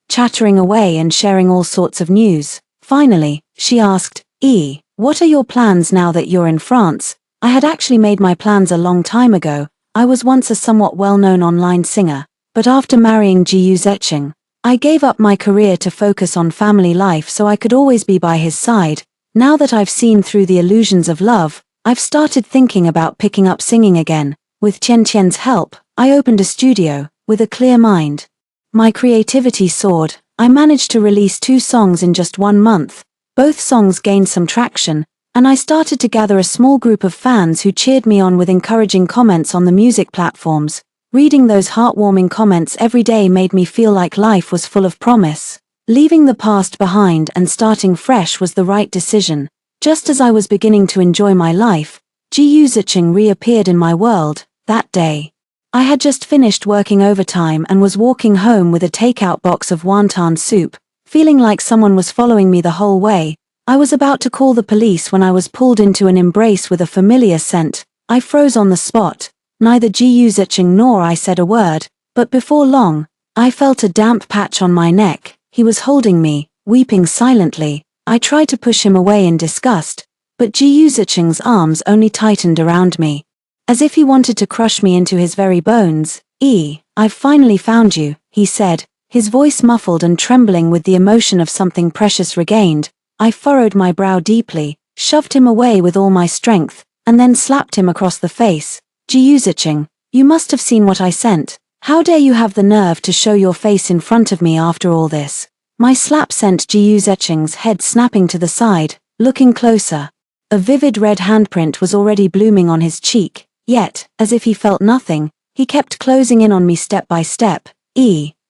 A: Chattering away and sharing all sorts of news, finally, she asked, what are your plans now that you're in France? I had actually made my plans a long time ago. I was once a somewhat well-known online singer, but after marrying Ji Yuzicheng, I gave up my career to focus on family life so I could always be by his side. Now that I've seen through the illusions of love, I've started thinking about picking up singing again. With Tian Tian's help, I opened a studio, with a clear mind. My creativity soared. I managed to release 2 songs in just 1 month. Both songs gained some traction, and I started to gather a small group of fans who cheered me on with encouraging comments on the music platforms. Reading those heartwarming comments every day made me feel like life was full of promise. Leaving the past behind and starting fresh was the right decision. Just as I was beginning to enjoy my life, Ji Yuzicheng reappeared in my world. That day, I had just finished working overtime and was walking home with a takeout box of wonton soup, feeling like someone was following me the whole way. I was about to call the police when I was pulled into an embrace with a familiar scent. I froze on the spot. Neither Ji Yuzicheng nor I said a word, but before long, I felt a damp patch on my neck. He was holding me, weeping silently. I tried to push him away in disgust, but Ji Yuzicheng's arms only tightened around me, as if he wanted to crush me into his very bones. I've finally found you, he said, his voice muffled and trembling with the emotion of something precious regained. I furrowed my brow deeply, shoved him away with all my strength, and then slapped him across the face. Ji Yuzicheng, you must have seen what I sent. How dare you have the nerve to show your face in front of me after all this? My slap sent Ji Yuzicheng's head snapping to the side. Looking closer, a vivid red handprint was already blooming on his cheek, yet, as if he felt nothing, he kept closing in on me step by step.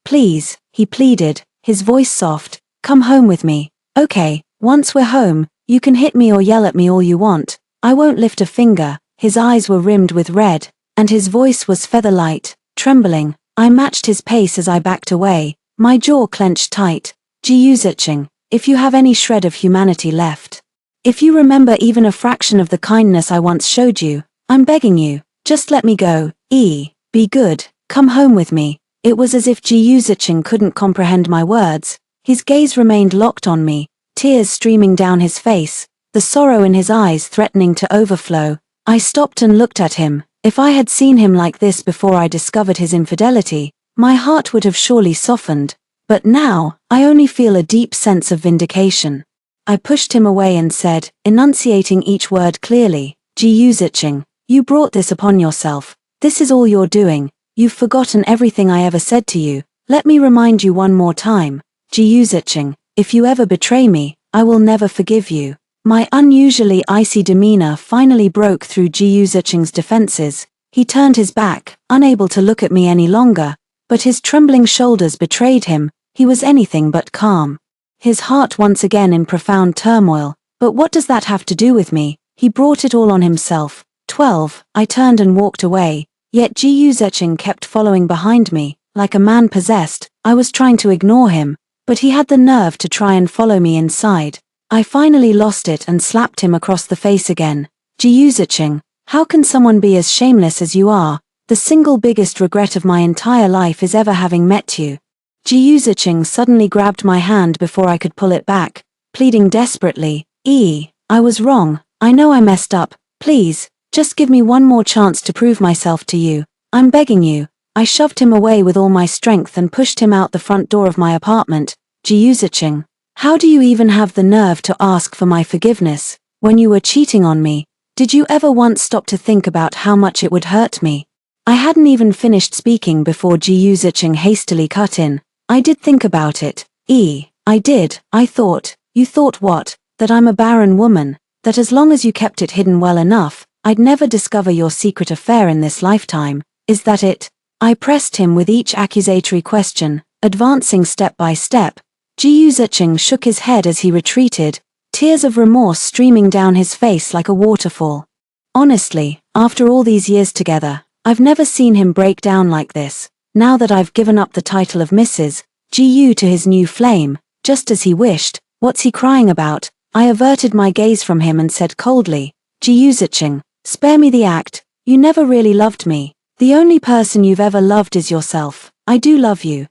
A: Please, he pleaded, his voice soft, come home with me. Okay, once we're home, you can hit me or yell at me all you want. I won't lift a finger. His eyes were rimmed with red, and his voice was feather-light, trembling. I matched his pace as I backed away, my jaw clenched tight. Ji Yuzicheng, if you have any shred of humanity left, if you remember even a fraction of the kindness I once showed you, I'm begging you, just let me go. Be good, come home with me. It was as if Ji Yuzicheng couldn't comprehend my words. His gaze remained locked on me, tears streaming down his face, the sorrow in his eyes threatening to overflow. I stopped and looked at him. If I had seen him like this before I discovered his infidelity, my heart would have surely softened. But now, I only feel a deep sense of vindication. I pushed him away and said, enunciating each word clearly, Ji Yuzicheng, you brought this upon yourself. This is all you're doing. You've forgotten everything I ever said to you. Let me remind you one more time. Ji Yuzicheng, if you ever betray me, I will never forgive you. My unusually icy demeanor finally broke through Ji Yuzicheng's defenses. He turned his back, unable to look at me any longer, but his trembling shoulders betrayed him. He was anything but calm. His heart once again in profound turmoil. But what does that have to do with me? He brought it all on himself. 12. I turned and walked away, yet Ji Yuzicheng kept following behind me, like a man possessed. I was trying to ignore him, but he had the nerve to try and follow me inside. I finally lost it and slapped him across the face again. Ji Yuzicheng, how can someone be as shameless as you are? The single biggest regret of my entire life is ever having met you. Ji Yuzicheng suddenly grabbed my hand before I could pull it back, pleading desperately, I was wrong, I know I messed up, please, just give me one more chance to prove myself to you, I'm begging you. I shoved him away with all my strength and pushed him out the front door of my apartment. Ji Yuzicheng, how do you even have the nerve to ask for my forgiveness? When you were cheating on me, did you ever once stop to think about how much it would hurt me? I hadn't even finished speaking before Ji Yuzicheng hastily cut in. I did think about it. I did. I thought. You thought what? That I'm a barren woman, that as long as you kept it hidden well enough, I'd never discover your secret affair in this lifetime. Is that it? I pressed him with each accusatory question, advancing step by step. Ji Yuzicheng shook his head as he retreated, tears of remorse streaming down his face like a waterfall. Honestly, after all these years together, I've never seen him break down like this. Now that I've given up the title of Mrs. Gu to his new flame, just as he wished, what's he crying about? I averted my gaze from him and said coldly, Ji Yuzicheng, spare me the act, you never really loved me. The only person you've ever loved is yourself. I do love you.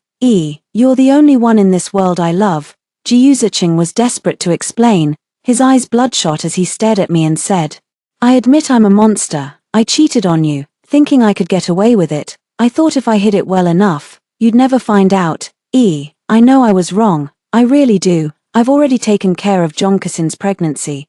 A: You're the only one in this world I love. Ji Yuzicheng was desperate to explain, his eyes bloodshot as he stared at me and said, I admit I'm a monster. I cheated on you, thinking I could get away with it. I thought if I hid it well enough, you'd never find out. I know I was wrong. I really do. I've already taken care of Jonkasin's pregnancy.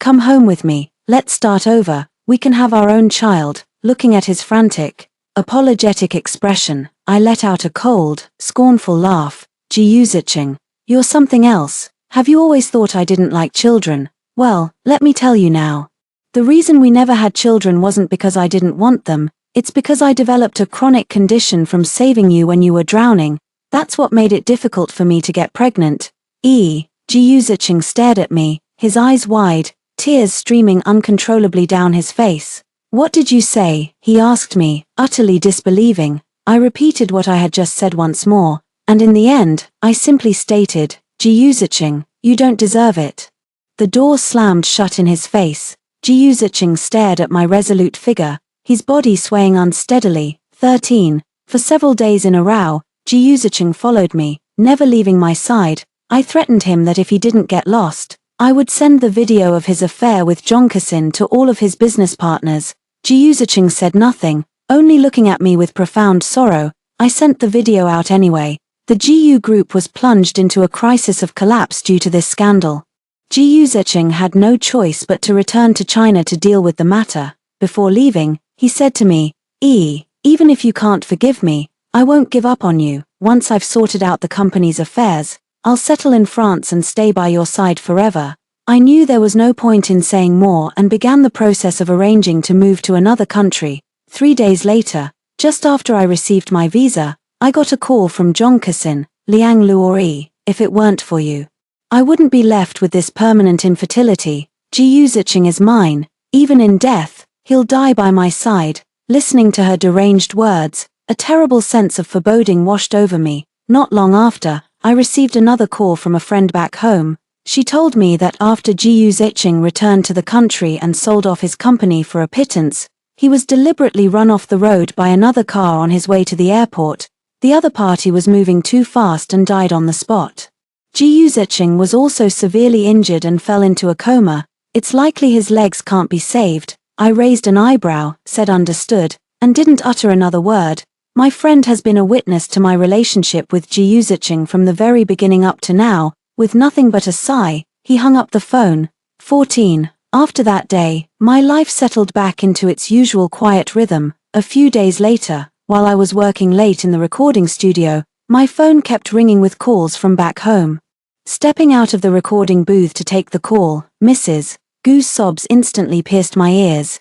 A: Come home with me. Let's start over. We can have our own child. Looking at his frantic, apologetic expression, I let out a cold, scornful laugh. Ji Yuzicheng, you're something else. Have you always thought I didn't like children? Well, let me tell you now. The reason we never had children wasn't because I didn't want them, it's because I developed a chronic condition from saving you when you were drowning. That's what made it difficult for me to get pregnant. Ji Yuzicheng stared at me, his eyes wide, tears streaming uncontrollably down his face. What did you say? He asked me, utterly disbelieving. I repeated what I had just said once more, and in the end, I simply stated, Ji Yuzicheng, you don't deserve it. The door slammed shut in his face. Ji Yuzicheng stared at my resolute figure, his body swaying unsteadily. 13. For several days in a row, Ji Yuzicheng followed me, never leaving my side. I threatened him that if he didn't get lost, I would send the video of his affair with Jonkasin to all of his business partners. Ji Yuzicheng said nothing, only looking at me with profound sorrow. I sent the video out anyway. The GU group was plunged into a crisis of collapse due to this scandal. Ji Yuzicheng had no choice but to return to China to deal with the matter. Before leaving, he said to me, even if you can't forgive me, I won't give up on you. Once I've sorted out the company's affairs, I'll settle in France and stay by your side forever. I knew there was no point in saying more and began the process of arranging to move to another country. 3 days later, just after I received my visa, I got a call from Jonkasin, Liang Luori, if it weren't for you, I wouldn't be left with this permanent infertility. Ji Yuzicheng is mine. Even in death, he'll die by my side. Listening to her deranged words, a terrible sense of foreboding washed over me. Not long after, I received another call from a friend back home. She told me that after Ji Yuzicheng returned to the country and sold off his company for a pittance, he was deliberately run off the road by another car on his way to the airport. The other party was moving too fast and died on the spot. Ji Yuzicheng was also severely injured and fell into a coma. It's likely his legs can't be saved. I raised an eyebrow, said understood, and didn't utter another word. My friend has been a witness to my relationship with Ji Yuzicheng from the very beginning up to now. With nothing but a sigh, he hung up the phone. 14. After that day, my life settled back into its usual quiet rhythm. A few days later, while I was working late in the recording studio, my phone kept ringing with calls from back home. Stepping out of the recording booth to take the call, Mrs. Gu's sobs instantly pierced my ears.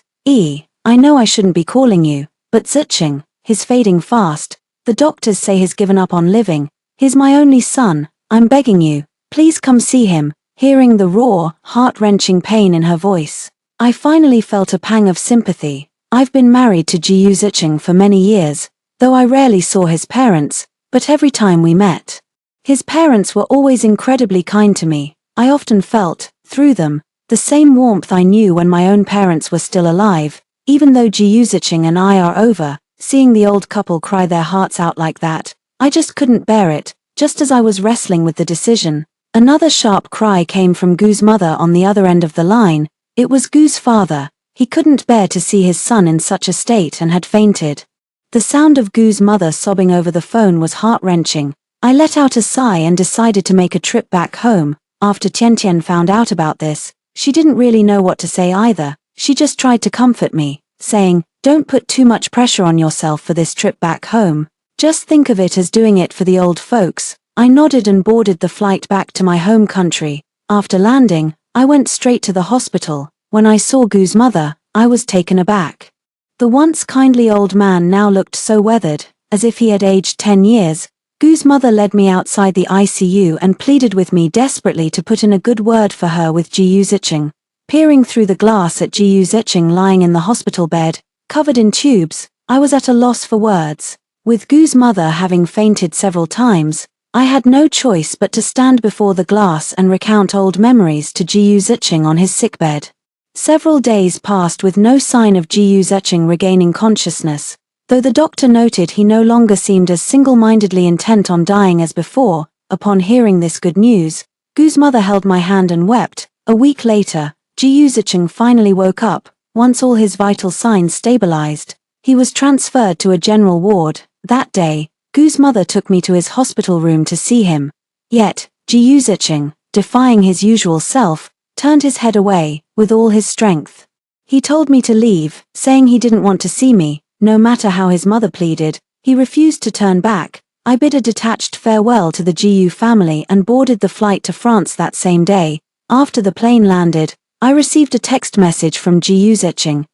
A: I know I shouldn't be calling you, but Zicheng, he's fading fast. The doctors say he's given up on living. He's my only son. I'm begging you, please come see him. Hearing the raw, heart-wrenching pain in her voice, I finally felt a pang of sympathy. I've been married to Ji Yuzicheng for many years, though I rarely saw his parents, but every time we met, his parents were always incredibly kind to me. I often felt, through them, the same warmth I knew when my own parents were still alive. Even though Ji Yuzicheng and I are over, seeing the old couple cry their hearts out like that, I just couldn't bear it. Just as I was wrestling with the decision, another sharp cry came from Gu's mother on the other end of the line. It was Gu's father. He couldn't bear to see his son in such a state and had fainted. The sound of Gu's mother sobbing over the phone was heart-wrenching. I let out a sigh and decided to make a trip back home. After Tian found out about this, she didn't really know what to say either. She just tried to comfort me, saying, "Don't put too much pressure on yourself for this trip back home. Just think of it as doing it for the old folks." I nodded and boarded the flight back to my home country. After landing, I went straight to the hospital. When I saw Gu's mother, I was taken aback. The once kindly old man now looked so weathered, as if he had aged 10 years. Gu's mother led me outside the ICU and pleaded with me desperately to put in a good word for her with Ji Zicheng. Peering through the glass at Ji Zicheng lying in the hospital bed, covered in tubes, I was at a loss for words. With Gu's mother having fainted several times, I had no choice but to stand before the glass and recount old memories to Ji Zicheng on his sickbed. Several days passed with no sign of Ji Zicheng regaining consciousness, though the doctor noted he no longer seemed as single-mindedly intent on dying as before. Upon hearing this good news, Gu's mother held my hand and wept. A week later, Ji Zicheng finally woke up. Once all his vital signs stabilized, he was transferred to a general ward. That day, Gu's mother took me to his hospital room to see him. Yet, Ji Zicheng, defying his usual self, turned his head away, with all his strength. He told me to leave, saying he didn't want to see me. No matter how his mother pleaded, he refused to turn back. I bid a detached farewell to the Jiu family and boarded the flight to France that same day. After the plane landed, I received a text message from Ji Zicheng.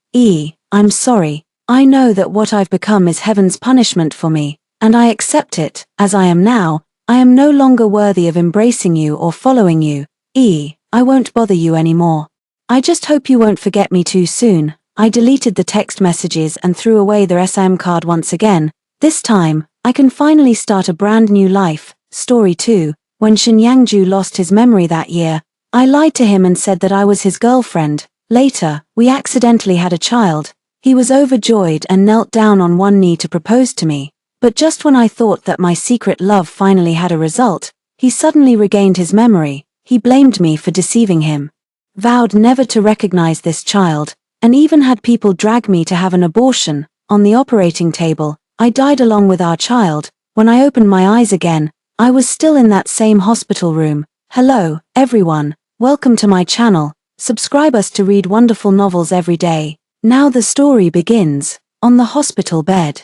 A: I'm sorry. I know that what I've become is heaven's punishment for me, and I accept it. As I am now, I am no longer worthy of embracing you or following you. I won't bother you anymore. I just hope you won't forget me too soon. I deleted the text messages and threw away the SIM card once again. This time, I can finally start a brand new life. Story 2. When Shen Yangju lost his memory that year, I lied to him and said that I was his girlfriend. Later, we accidentally had a child. He was overjoyed and knelt down on one knee to propose to me. But just when I thought that my secret love finally had a result, he suddenly regained his memory. He blamed me for deceiving him, vowed never to recognize this child, and even had people drag me to have an abortion. On the operating table, I died along with our child. When I opened my eyes again, I was still in that same hospital room. Hello, everyone. Welcome to my channel. Subscribe us to read wonderful novels every day. Now the story begins. On the hospital bed,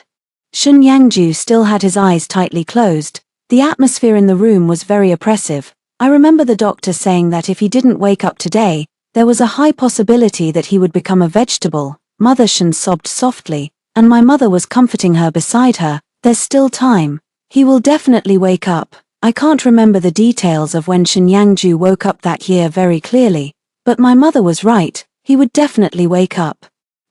A: Shen Yangju still had his eyes tightly closed. The atmosphere in the room was very oppressive. I remember the doctor saying that if he didn't wake up today, there was a high possibility that he would become a vegetable. Mother Shen sobbed softly, and my mother was comforting her beside her. There's still time. He will definitely wake up. I can't remember the details of when Shen Yangju woke up that year very clearly, but my mother was right. He would definitely wake up.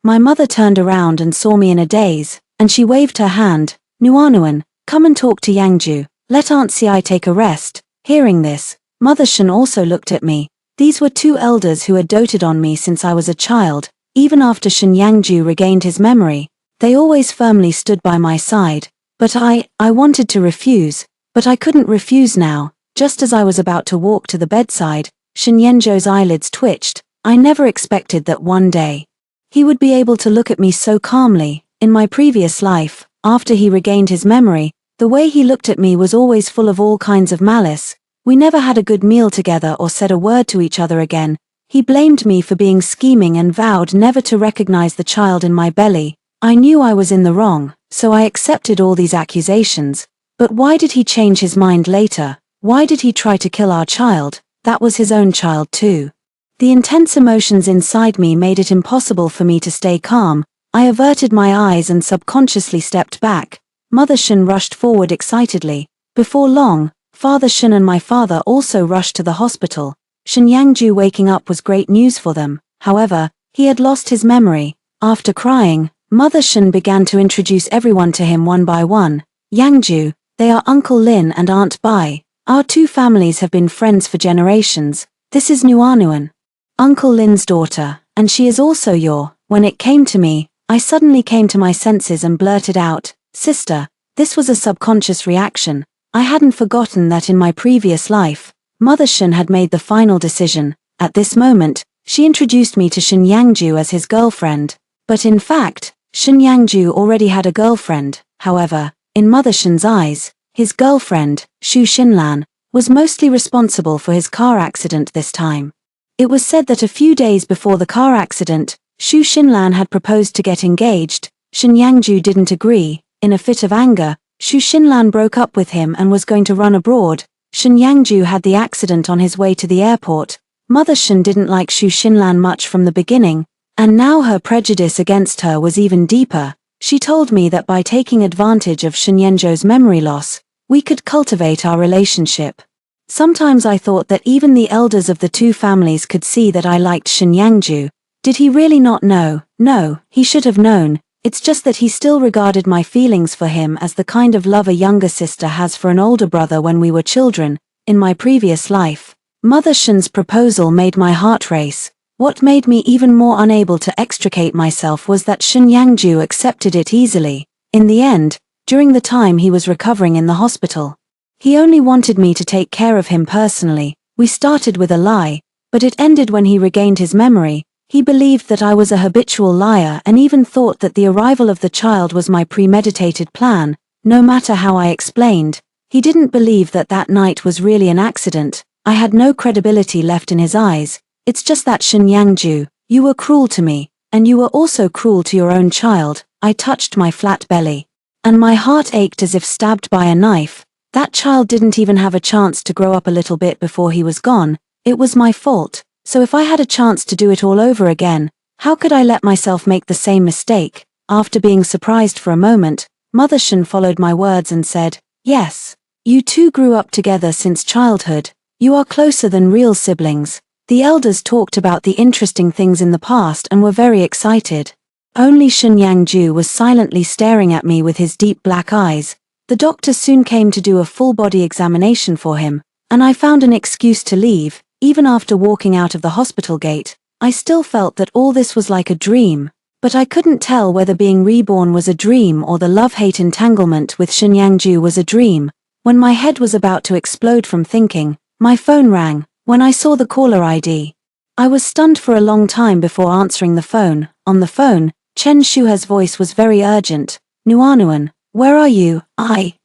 A: My mother turned around and saw me in a daze, and she waved her hand. Nuanuan, come and talk to Yangju. Let Aunt Ci take a rest. Hearing this, Mother Shen also looked at me. These were two elders who had doted on me since I was a child. Even after Shen Yangju regained his memory, they always firmly stood by my side. But I wanted to refuse, but I couldn't refuse now. Just as I was about to walk to the bedside, Shen Yangju's eyelids twitched. I never expected that one day he would be able to look at me so calmly. In my previous life, after he regained his memory, the way he looked at me was always full of all kinds of malice. We never had a good meal together or said a word to each other again. He blamed me for being scheming and vowed never to recognize the child in my belly. I knew I was in the wrong, so I accepted all these accusations. But why did he change his mind later? Why did he try to kill our child? That was his own child too. The intense emotions inside me made it impossible for me to stay calm. I averted my eyes and subconsciously stepped back. Mother Shen rushed forward excitedly. Before long, Father Shen and my father also rushed to the hospital. Shen Yangju waking up was great news for them. However, he had lost his memory. After crying, Mother Shen began to introduce everyone to him one by one. Yangju, they are Uncle Lin and Aunt Bai. Our two families have been friends for generations. This is Nuanuan, Uncle Lin's daughter, and she is also your. When it came to me, I suddenly came to my senses and blurted out, Sister. This was a subconscious reaction. I hadn't forgotten that in my previous life, Mother Shen had made the final decision. At this moment, she introduced me to Shen Yangju as his girlfriend. But in fact, Shen Yangju already had a girlfriend. However, in Mother Shen's eyes, his girlfriend, Xu Xinlan, was mostly responsible for his car accident this time. It was said that a few days before the car accident, Xu Xinlan had proposed to get engaged. Shen Yangju didn't agree. In a fit of anger, Xu Xinlan broke up with him and was going to run abroad. Shen Yangju had the accident on his way to the airport. Mother Shen didn't like Xu Xinlan much from the beginning. And now her prejudice against her was even deeper. She told me that by taking advantage of Shenyanzhu's memory loss, we could cultivate our relationship. Sometimes I thought that even the elders of the two families could see that I liked Shenyanzhu. Did he really not know? No, he should have known. It's just that he still regarded my feelings for him as the kind of love a younger sister has for an older brother when we were children, in my previous life. Mother Shen's proposal made my heart race. What made me even more unable to extricate myself was that Shenyanzhu accepted it easily. In the end, during the time he was recovering in the hospital, he only wanted me to take care of him personally. We started with a lie, but it ended when he regained his memory. He believed that I was a habitual liar and even thought that the arrival of the child was my premeditated plan. No matter how I explained, he didn't believe that that night was really an accident. I had no credibility left in his eyes. It's just that Shenyanzhu, you were cruel to me, and you were also cruel to your own child. I touched my flat belly, and my heart ached as if stabbed by a knife. That child didn't even have a chance to grow up a little bit before he was gone. It was my fault, so if I had a chance to do it all over again, how could I let myself make the same mistake? After being surprised for a moment, Mother Shen followed my words and said, "Yes, you two grew up together since childhood. You are closer than real siblings." The elders talked about the interesting things in the past and were very excited. Only Shenyanzhu was silently staring at me with his deep black eyes. The doctor soon came to do a full-body examination for him, and I found an excuse to leave. Even after walking out of the hospital gate, I still felt that all this was like a dream, but I couldn't tell whether being reborn was a dream or the love-hate entanglement with Shenyanzhu was a dream. When my head was about to explode from thinking, my phone rang. When I saw the caller ID, I was stunned for a long time before answering the phone. On the phone, Chen Shuhe's voice was very urgent. "Nuanuan, where are you?"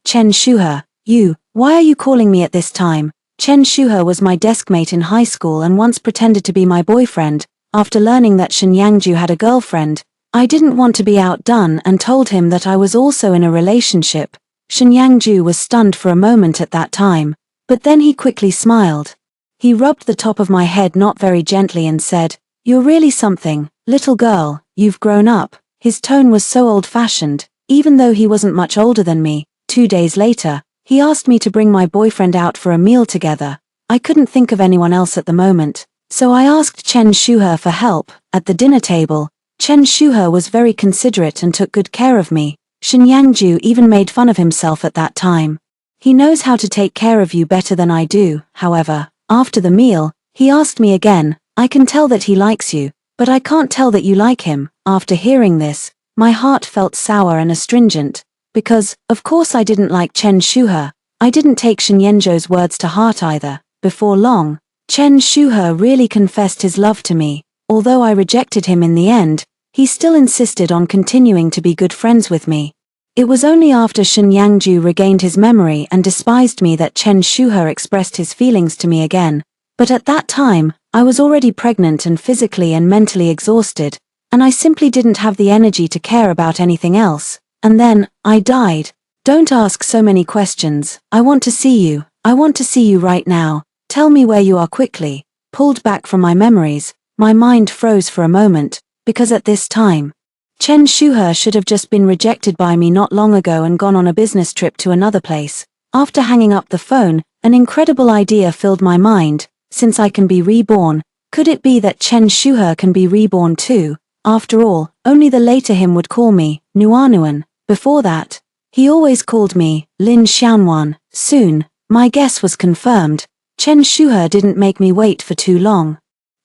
A: Chen Shuhe, you, why are you calling me at this time?" Chen Shuhe was my deskmate in high school and once pretended to be my boyfriend. After learning that Shenyanzhu had a girlfriend, I didn't want to be outdone and told him that I was also in a relationship. Shenyanzhu was stunned for a moment at that time, but then he quickly smiled. He rubbed the top of my head not very gently and said, "You're really something, little girl, you've grown up." His tone was so old-fashioned, even though he wasn't much older than me. 2 days later, he asked me to bring my boyfriend out for a meal together. I couldn't think of anyone else at the moment, so I asked Chen Shuhe for help. At the dinner table, Chen Shuhe was very considerate and took good care of me. Shenyanzhu even made fun of himself at that time. He knows how to take care of you better than I do. However, after the meal, he asked me again, "I can tell that he likes you, but I can't tell that you like him." After hearing this, my heart felt sour and astringent, because, of course I didn't like Chen Shuhe. I didn't take Shenyanzhu's words to heart either. Before long, Chen Shuhe really confessed his love to me. Although I rejected him in the end, he still insisted on continuing to be good friends with me. It was only after Shenyanzhu regained his memory and despised me that Chen Shuhe expressed his feelings to me again. But at that time, I was already pregnant and physically and mentally exhausted, and I simply didn't have the energy to care about anything else. And then, I died. "Don't ask so many questions. I want to see you. I want to see you right now. Tell me where you are quickly." Pulled back from my memories, my mind froze for a moment, because at this time, Chen Shuhe should have just been rejected by me not long ago and gone on a business trip to another place. After hanging up the phone, an incredible idea filled my mind. Since I can be reborn, could it be that Chen Shuhe can be reborn too? After all, only the later him would call me Nuanuan. Before that, he always called me Lin Xianwan. Soon, my guess was confirmed. Chen Shuhe didn't make me wait for too long.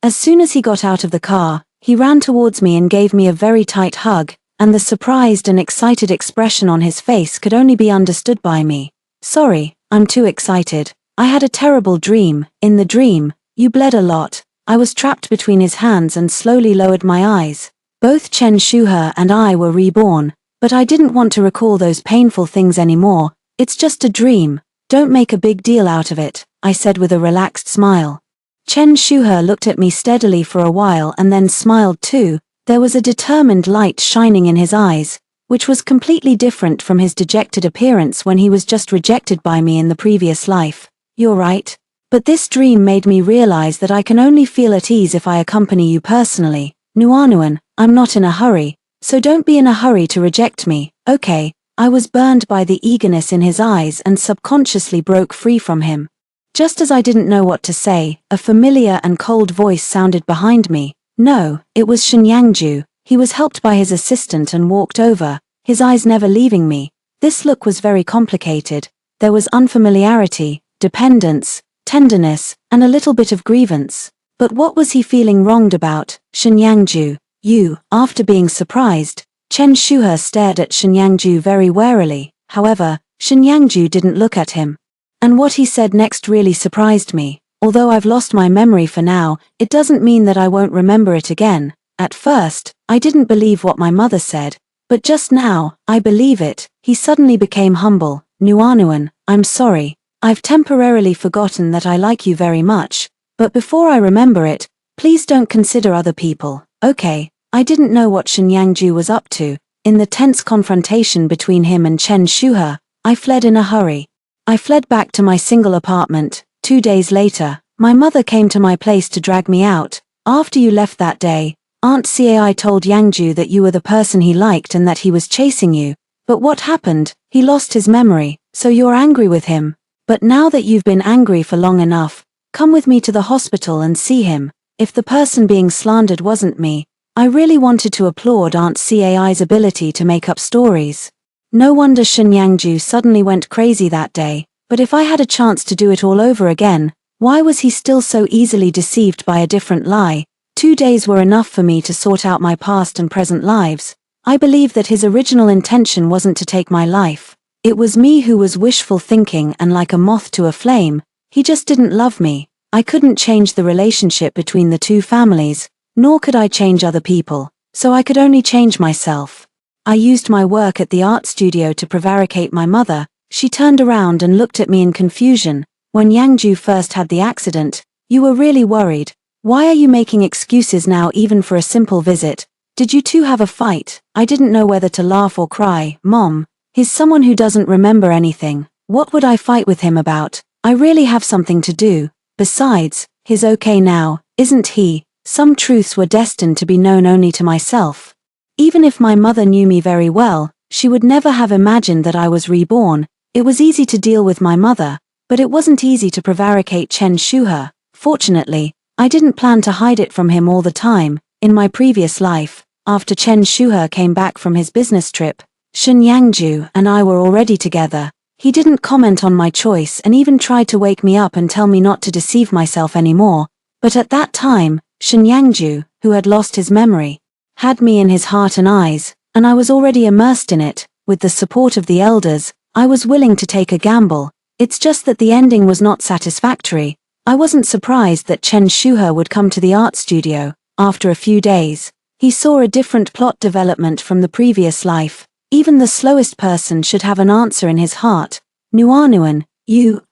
A: As soon as he got out of the car, he ran towards me and gave me a very tight hug, and the surprised and excited expression on his face could only be understood by me. "Sorry, I'm too excited. I had a terrible dream. In the dream, you bled a lot." I was trapped between his hands and slowly lowered my eyes. Both Chen Shuhe and I were reborn, but I didn't want to recall those painful things anymore. "It's just a dream. Don't make a big deal out of it," I said with a relaxed smile. Chen Shuhe looked at me steadily for a while and then smiled too. There was a determined light shining in his eyes, which was completely different from his dejected appearance when he was just rejected by me in the previous life. "You're right. But this dream made me realize that I can only feel at ease if I accompany you personally. Nuanuan, I'm not in a hurry, so don't be in a hurry to reject me, okay? I was burned by the eagerness in his eyes and subconsciously broke free from him. Just as I didn't know what to say, a familiar and cold voice sounded behind me. No, it was Shenyangju. He was helped by his assistant and walked over, his eyes never leaving me. This look was very complicated. There was unfamiliarity, dependence, tenderness, and a little bit of grievance. But what was he feeling wronged about? Shenyangju, you, after being surprised, Chen Shuhe stared at Shenyangju very warily. However, Shenyangju didn't look at him. And what he said next really surprised me. Although I've lost my memory for now, it doesn't mean that I won't remember it again. At first, I didn't believe what my mother said, but just now, I believe it. He suddenly became humble. Nuanuan, I'm sorry. I've temporarily forgotten that I like you very much, but before I remember it, please don't consider other people, okay? I didn't know what Shenyangju was up to. In the tense confrontation between him and Chen Shuhe, I fled in a hurry. I fled back to my single apartment. 2 days later, my mother came to my place to drag me out. After you left that day, Aunt Cai told Yangju that you were the person he liked and that he was chasing you. But what happened? He lost his memory, so you're angry with him. But now that you've been angry for long enough, come with me to the hospital and see him. If the person being slandered wasn't me, I really wanted to applaud Aunt Cai's ability to make up stories. No wonder Shenyangju suddenly went crazy that day, but if I had a chance to do it all over again, why was he still so easily deceived by a different lie? 2 days were enough for me to sort out my past and present lives. I believe that his original intention wasn't to take my life. It was me who was wishful thinking and like a moth to a flame. He just didn't love me. I couldn't change the relationship between the two families, nor could I change other people, so I could only change myself. I used my work at the art studio to prevaricate my mother. She turned around and looked at me in confusion. When Yangju first had the accident, you were really worried. Why are you making excuses now even for a simple visit? Did you two have a fight? I didn't know whether to laugh or cry. Mom, he's someone who doesn't remember anything. What would I fight with him about? I really have something to do. Besides, he's okay now, isn't he? Some truths were destined to be known only to myself. Even if my mother knew me very well, she would never have imagined that I was reborn. It was easy to deal with my mother, but it wasn't easy to prevaricate Chen Shuhe. Fortunately, I didn't plan to hide it from him all the time. In my previous life, after Chen Shuhe came back from his business trip, Shenyangju and I were already together. He didn't comment on my choice and even tried to wake me up and tell me not to deceive myself anymore. But at that time, Shenyangju, who had lost his memory, had me in his heart and eyes, and I was already immersed in it. With the support of the elders, I was willing to take a gamble. It's just that the ending was not satisfactory. I wasn't surprised that Chen Shuhe would come to the art studio. After a few days, he saw a different plot development from the previous life. Even the slowest person should have an answer in his heart. Nuanuan,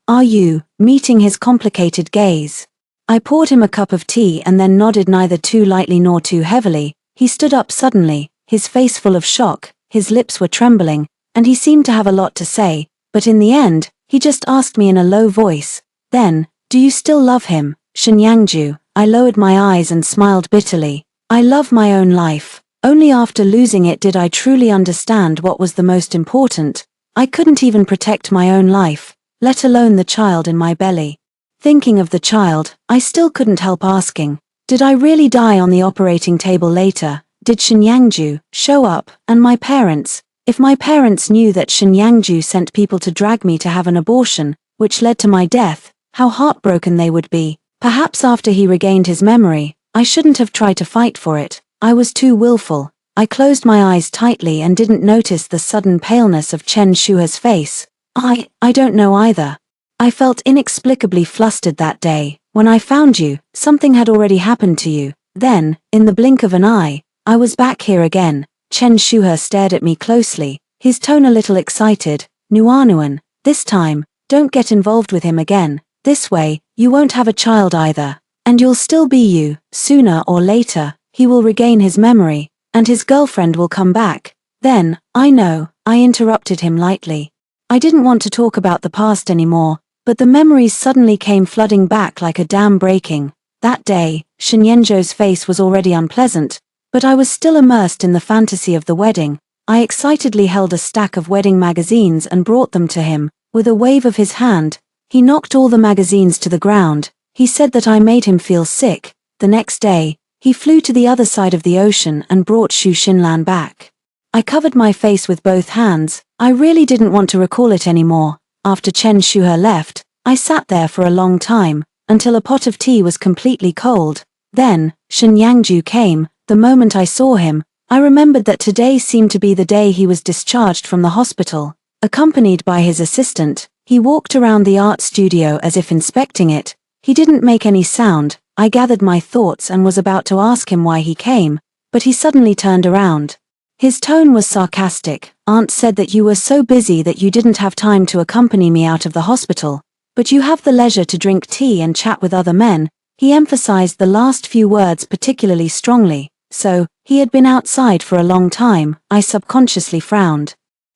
A: are you, meeting his complicated gaze. I poured him a cup of tea and then nodded neither too lightly nor too heavily. He stood up suddenly, his face full of shock, his lips were trembling, and he seemed to have a lot to say, but in the end, he just asked me in a low voice, then, do you still love him, Shenyangju? I lowered my eyes and smiled bitterly. I love my own life. Only after losing it did I truly understand what was the most important. I couldn't even protect my own life, let alone the child in my belly. Thinking of the child, I still couldn't help asking, did I really die on the operating table later? Did Shenyangju show up, and my parents? If my parents knew that Shenyangju sent people to drag me to have an abortion, which led to my death, how heartbroken they would be. Perhaps after he regained his memory, I shouldn't have tried to fight for it. I was too willful. I closed my eyes tightly and didn't notice the sudden paleness of Chen Shuhe's face. I don't know either. I felt inexplicably flustered that day. When I found you, something had already happened to you. Then, in the blink of an eye, I was back here again. Chen Shuhe stared at me closely, his tone a little excited. Nuanuan, this time, don't get involved with him again. This way, you won't have a child either. And you'll still be you. Sooner or later, he will regain his memory, and his girlfriend will come back. Then, I know, I interrupted him lightly. I didn't want to talk about the past anymore, but the memories suddenly came flooding back like a dam breaking. That day, Shenyangju's face was already unpleasant. But I was still immersed in the fantasy of the wedding. I excitedly held a stack of wedding magazines and brought them to him. With a wave of his hand, he knocked all the magazines to the ground. He said that I made him feel sick. The next day, he flew to the other side of the ocean and brought Xu Xinlan back. I covered my face with both hands. I really didn't want to recall it anymore. After Chen Shuhe left, I sat there for a long time, until a pot of tea was completely cold. Then, Shen Yangju came. The moment I saw him, I remembered that today seemed to be the day he was discharged from the hospital. Accompanied by his assistant, he walked around the art studio as if inspecting it. He didn't make any sound. I gathered my thoughts and was about to ask him why he came, but he suddenly turned around. His tone was sarcastic. Aunt said that you were so busy that you didn't have time to accompany me out of the hospital, but you have the leisure to drink tea and chat with other men. He emphasized the last few words particularly strongly. So, he had been outside for a long time. I subconsciously frowned.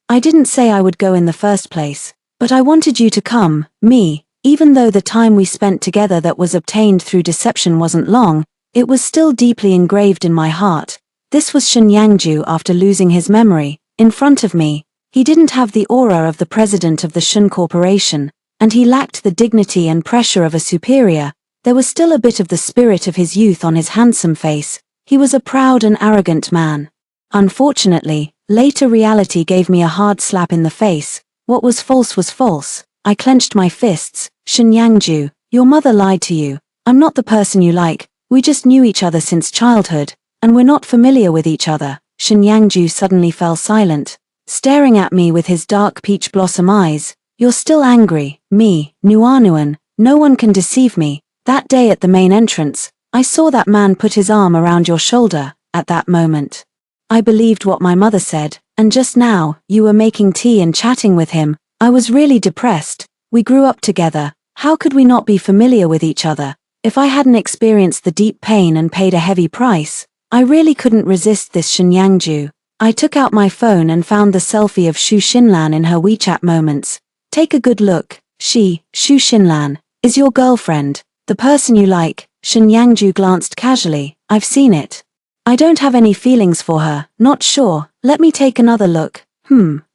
A: I didn't say I would go in the first place, but I wanted you to come, me. Even though the time we spent together that was obtained through deception wasn't long, it was still deeply engraved in my heart. This was Shen Yangju after losing his memory. In front of me, he didn't have the aura of the president of the Shen Corporation, and he lacked the dignity and pressure of a superior. There was still a bit of the spirit of his youth on his handsome face. He was a proud and arrogant man. Unfortunately, later reality gave me a hard slap in the face. What was false was false. I clenched my fists. Shen Yangju, your mother lied to you. I'm not the person you like. We just knew each other since childhood, and we're not familiar with each other. Shen Yangju suddenly fell silent, staring at me with his dark peach blossom eyes. You're still angry, me, Nuanuan. No one can deceive me. That day at the main entrance, I saw that man put his arm around your shoulder. At that moment, I believed what my mother said, and just now, you were making tea and chatting with him. I was really depressed. We grew up together. How could we not be familiar with each other? If I hadn't experienced the deep pain and paid a heavy price, I really couldn't resist this Shen Yangju. I took out my phone and found the selfie of Xu Xinlan in her WeChat moments. Take a good look. Xu Xinlan, is your girlfriend, the person you like? Shen Yangju glanced casually. I've seen it. I don't have any feelings for her. Not sure. Let me take another look.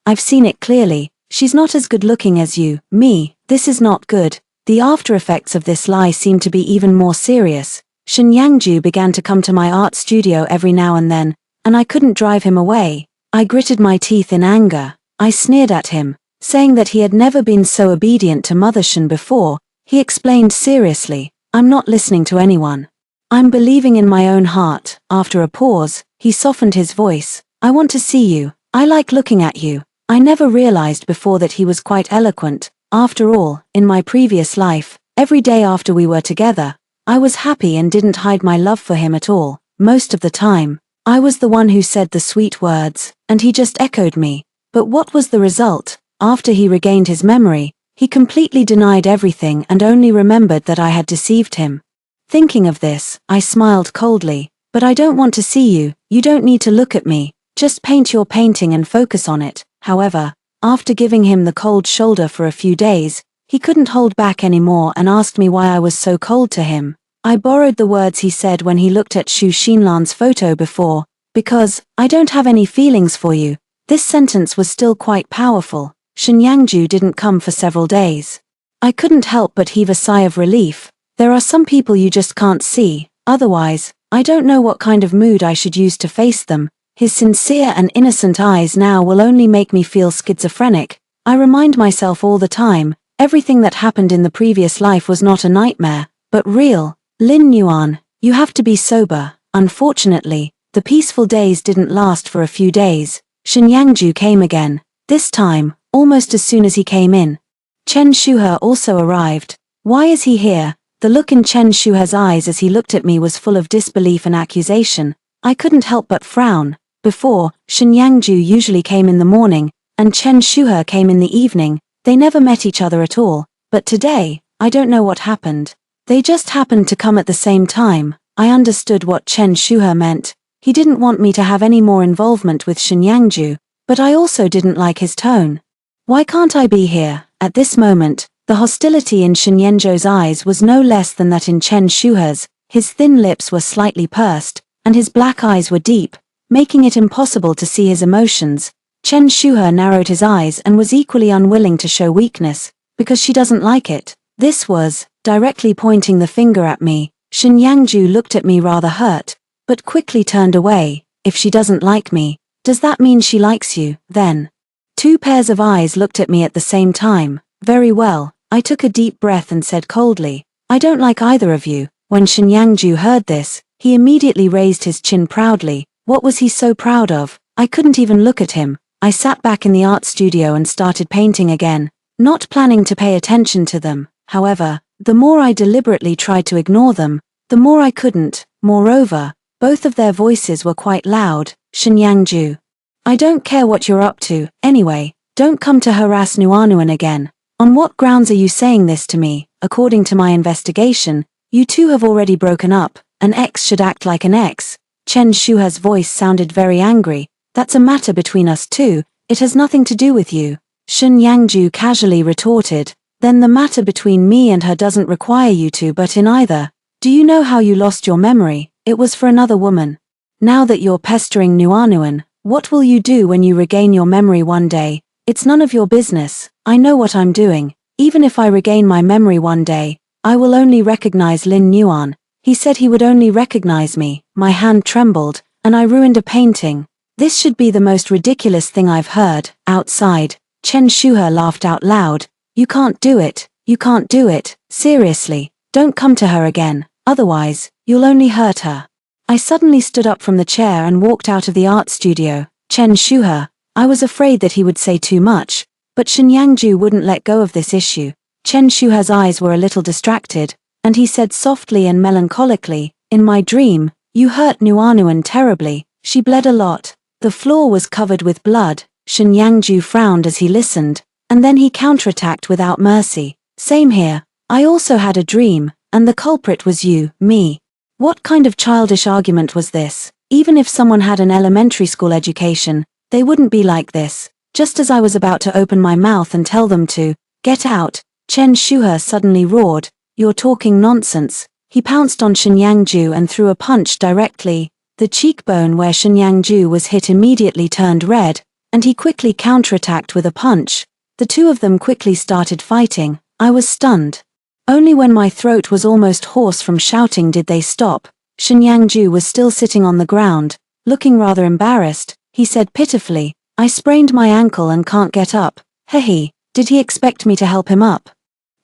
A: I've seen it clearly. She's not as good looking as you, me. This is not good. The after effects of this lie seem to be even more serious. Shen Yangju began to come to my art studio every now and then, and I couldn't drive him away. I gritted my teeth in anger. I sneered at him, saying that he had never been so obedient to Mother Shen before. He explained seriously, I'm not listening to anyone. I'm believing in my own heart. After a pause, he softened his voice. I want to see you. I like looking at you. I never realized before that he was quite eloquent. After all, in my previous life, every day after we were together, I was happy and didn't hide my love for him at all. Most of the time, I was the one who said the sweet words, and he just echoed me. But what was the result? After he regained his memory, he completely denied everything and only remembered that I had deceived him. Thinking of this, I smiled coldly. But I don't want to see you. You don't need to look at me. Just paint your painting and focus on it. However, after giving him the cold shoulder for a few days, he couldn't hold back anymore and asked me why I was so cold to him. I borrowed the words he said when he looked at Xu Xinlan's photo before. Because, I don't have any feelings for you. This sentence was still quite powerful. Shen Yangju didn't come for several days. I couldn't help but heave a sigh of relief. There are some people you just can't see. Otherwise, I don't know what kind of mood I should use to face them. His sincere and innocent eyes now will only make me feel schizophrenic. I remind myself all the time, everything that happened in the previous life was not a nightmare, but real. Lin Yuan, you have to be sober. Unfortunately, the peaceful days didn't last for a few days. Shen Yangju came again. This time, almost as soon as he came in. Chen Shuhe also arrived. Why is he here? The look in Chen Shuhe's eyes as he looked at me was full of disbelief and accusation. I couldn't help but frown. Before, Shen Yangju usually came in the morning, and Chen Shuhe came in the evening. They never met each other at all. But today, I don't know what happened. They just happened to come at the same time. I understood what Chen Shuhe meant. He didn't want me to have any more involvement with Shen Yangju, but I also didn't like his tone. Why can't I be here? At this moment, the hostility in Shen Yangju's eyes was no less than that in Chen Shuhe's. His thin lips were slightly pursed, and his black eyes were deep, making it impossible to see his emotions. Chen Shuhe narrowed his eyes and was equally unwilling to show weakness, because she doesn't like it. This was, directly pointing the finger at me. Shen Yangju looked at me rather hurt, but quickly turned away. If she doesn't like me, does that mean she likes you, then? Two pairs of eyes looked at me at the same time. Very well, I took a deep breath and said coldly, I don't like either of you. When Shen Yangju heard this, he immediately raised his chin proudly. What was he so proud of? I couldn't even look at him. I sat back in the art studio and started painting again, not planning to pay attention to them. However, the more I deliberately tried to ignore them, the more I couldn't. Moreover, both of their voices were quite loud. Shen Yangju, I don't care what you're up to. Anyway, don't come to harass Nuanuan again. On what grounds are you saying this to me? According to my investigation, you two have already broken up. An ex should act like an ex. Chen Shuhe's voice sounded very angry. That's a matter between us two, it has nothing to do with you. Shen Yangju casually retorted, then the matter between me and her doesn't require you to butt in either. Do you know how you lost your memory? It was for another woman. Now that you're pestering Nuanuan, what will you do when you regain your memory one day? It's none of your business. I know what I'm doing. Even if I regain my memory one day, I will only recognize Lin Nuan. He said he would only recognize me. My hand trembled, and I ruined a painting. This should be the most ridiculous thing I've heard. Outside, Chen Shuhe laughed out loud. You can't do it. You can't do it. Seriously, don't come to her again. Otherwise, you'll only hurt her. I suddenly stood up from the chair and walked out of the art studio. Chen Shuhe, I was afraid that he would say too much, but Shen Yangju wouldn't let go of this issue. Chen Shuhe's eyes were a little distracted, and he said softly and melancholically, in my dream, you hurt Nuanuan terribly. She bled a lot. The floor was covered with blood. Shen Yangju frowned as he listened, and then he counterattacked without mercy. Same here. I also had a dream, and the culprit was you, me. What kind of childish argument was this? Even if someone had an elementary school education, they wouldn't be like this. Just as I was about to open my mouth and tell them to get out, Chen Shuhe suddenly roared, you're talking nonsense. He pounced on Shen Yangju and threw a punch directly. The cheekbone where Shen Yangju was hit immediately turned red, and he quickly counterattacked with a punch. The two of them quickly started fighting. I was stunned. Only when my throat was almost hoarse from shouting did they stop. Shen Yangju was still sitting on the ground, looking rather embarrassed. He said pitifully, I sprained my ankle and can't get up. Hehe, did he expect me to help him up?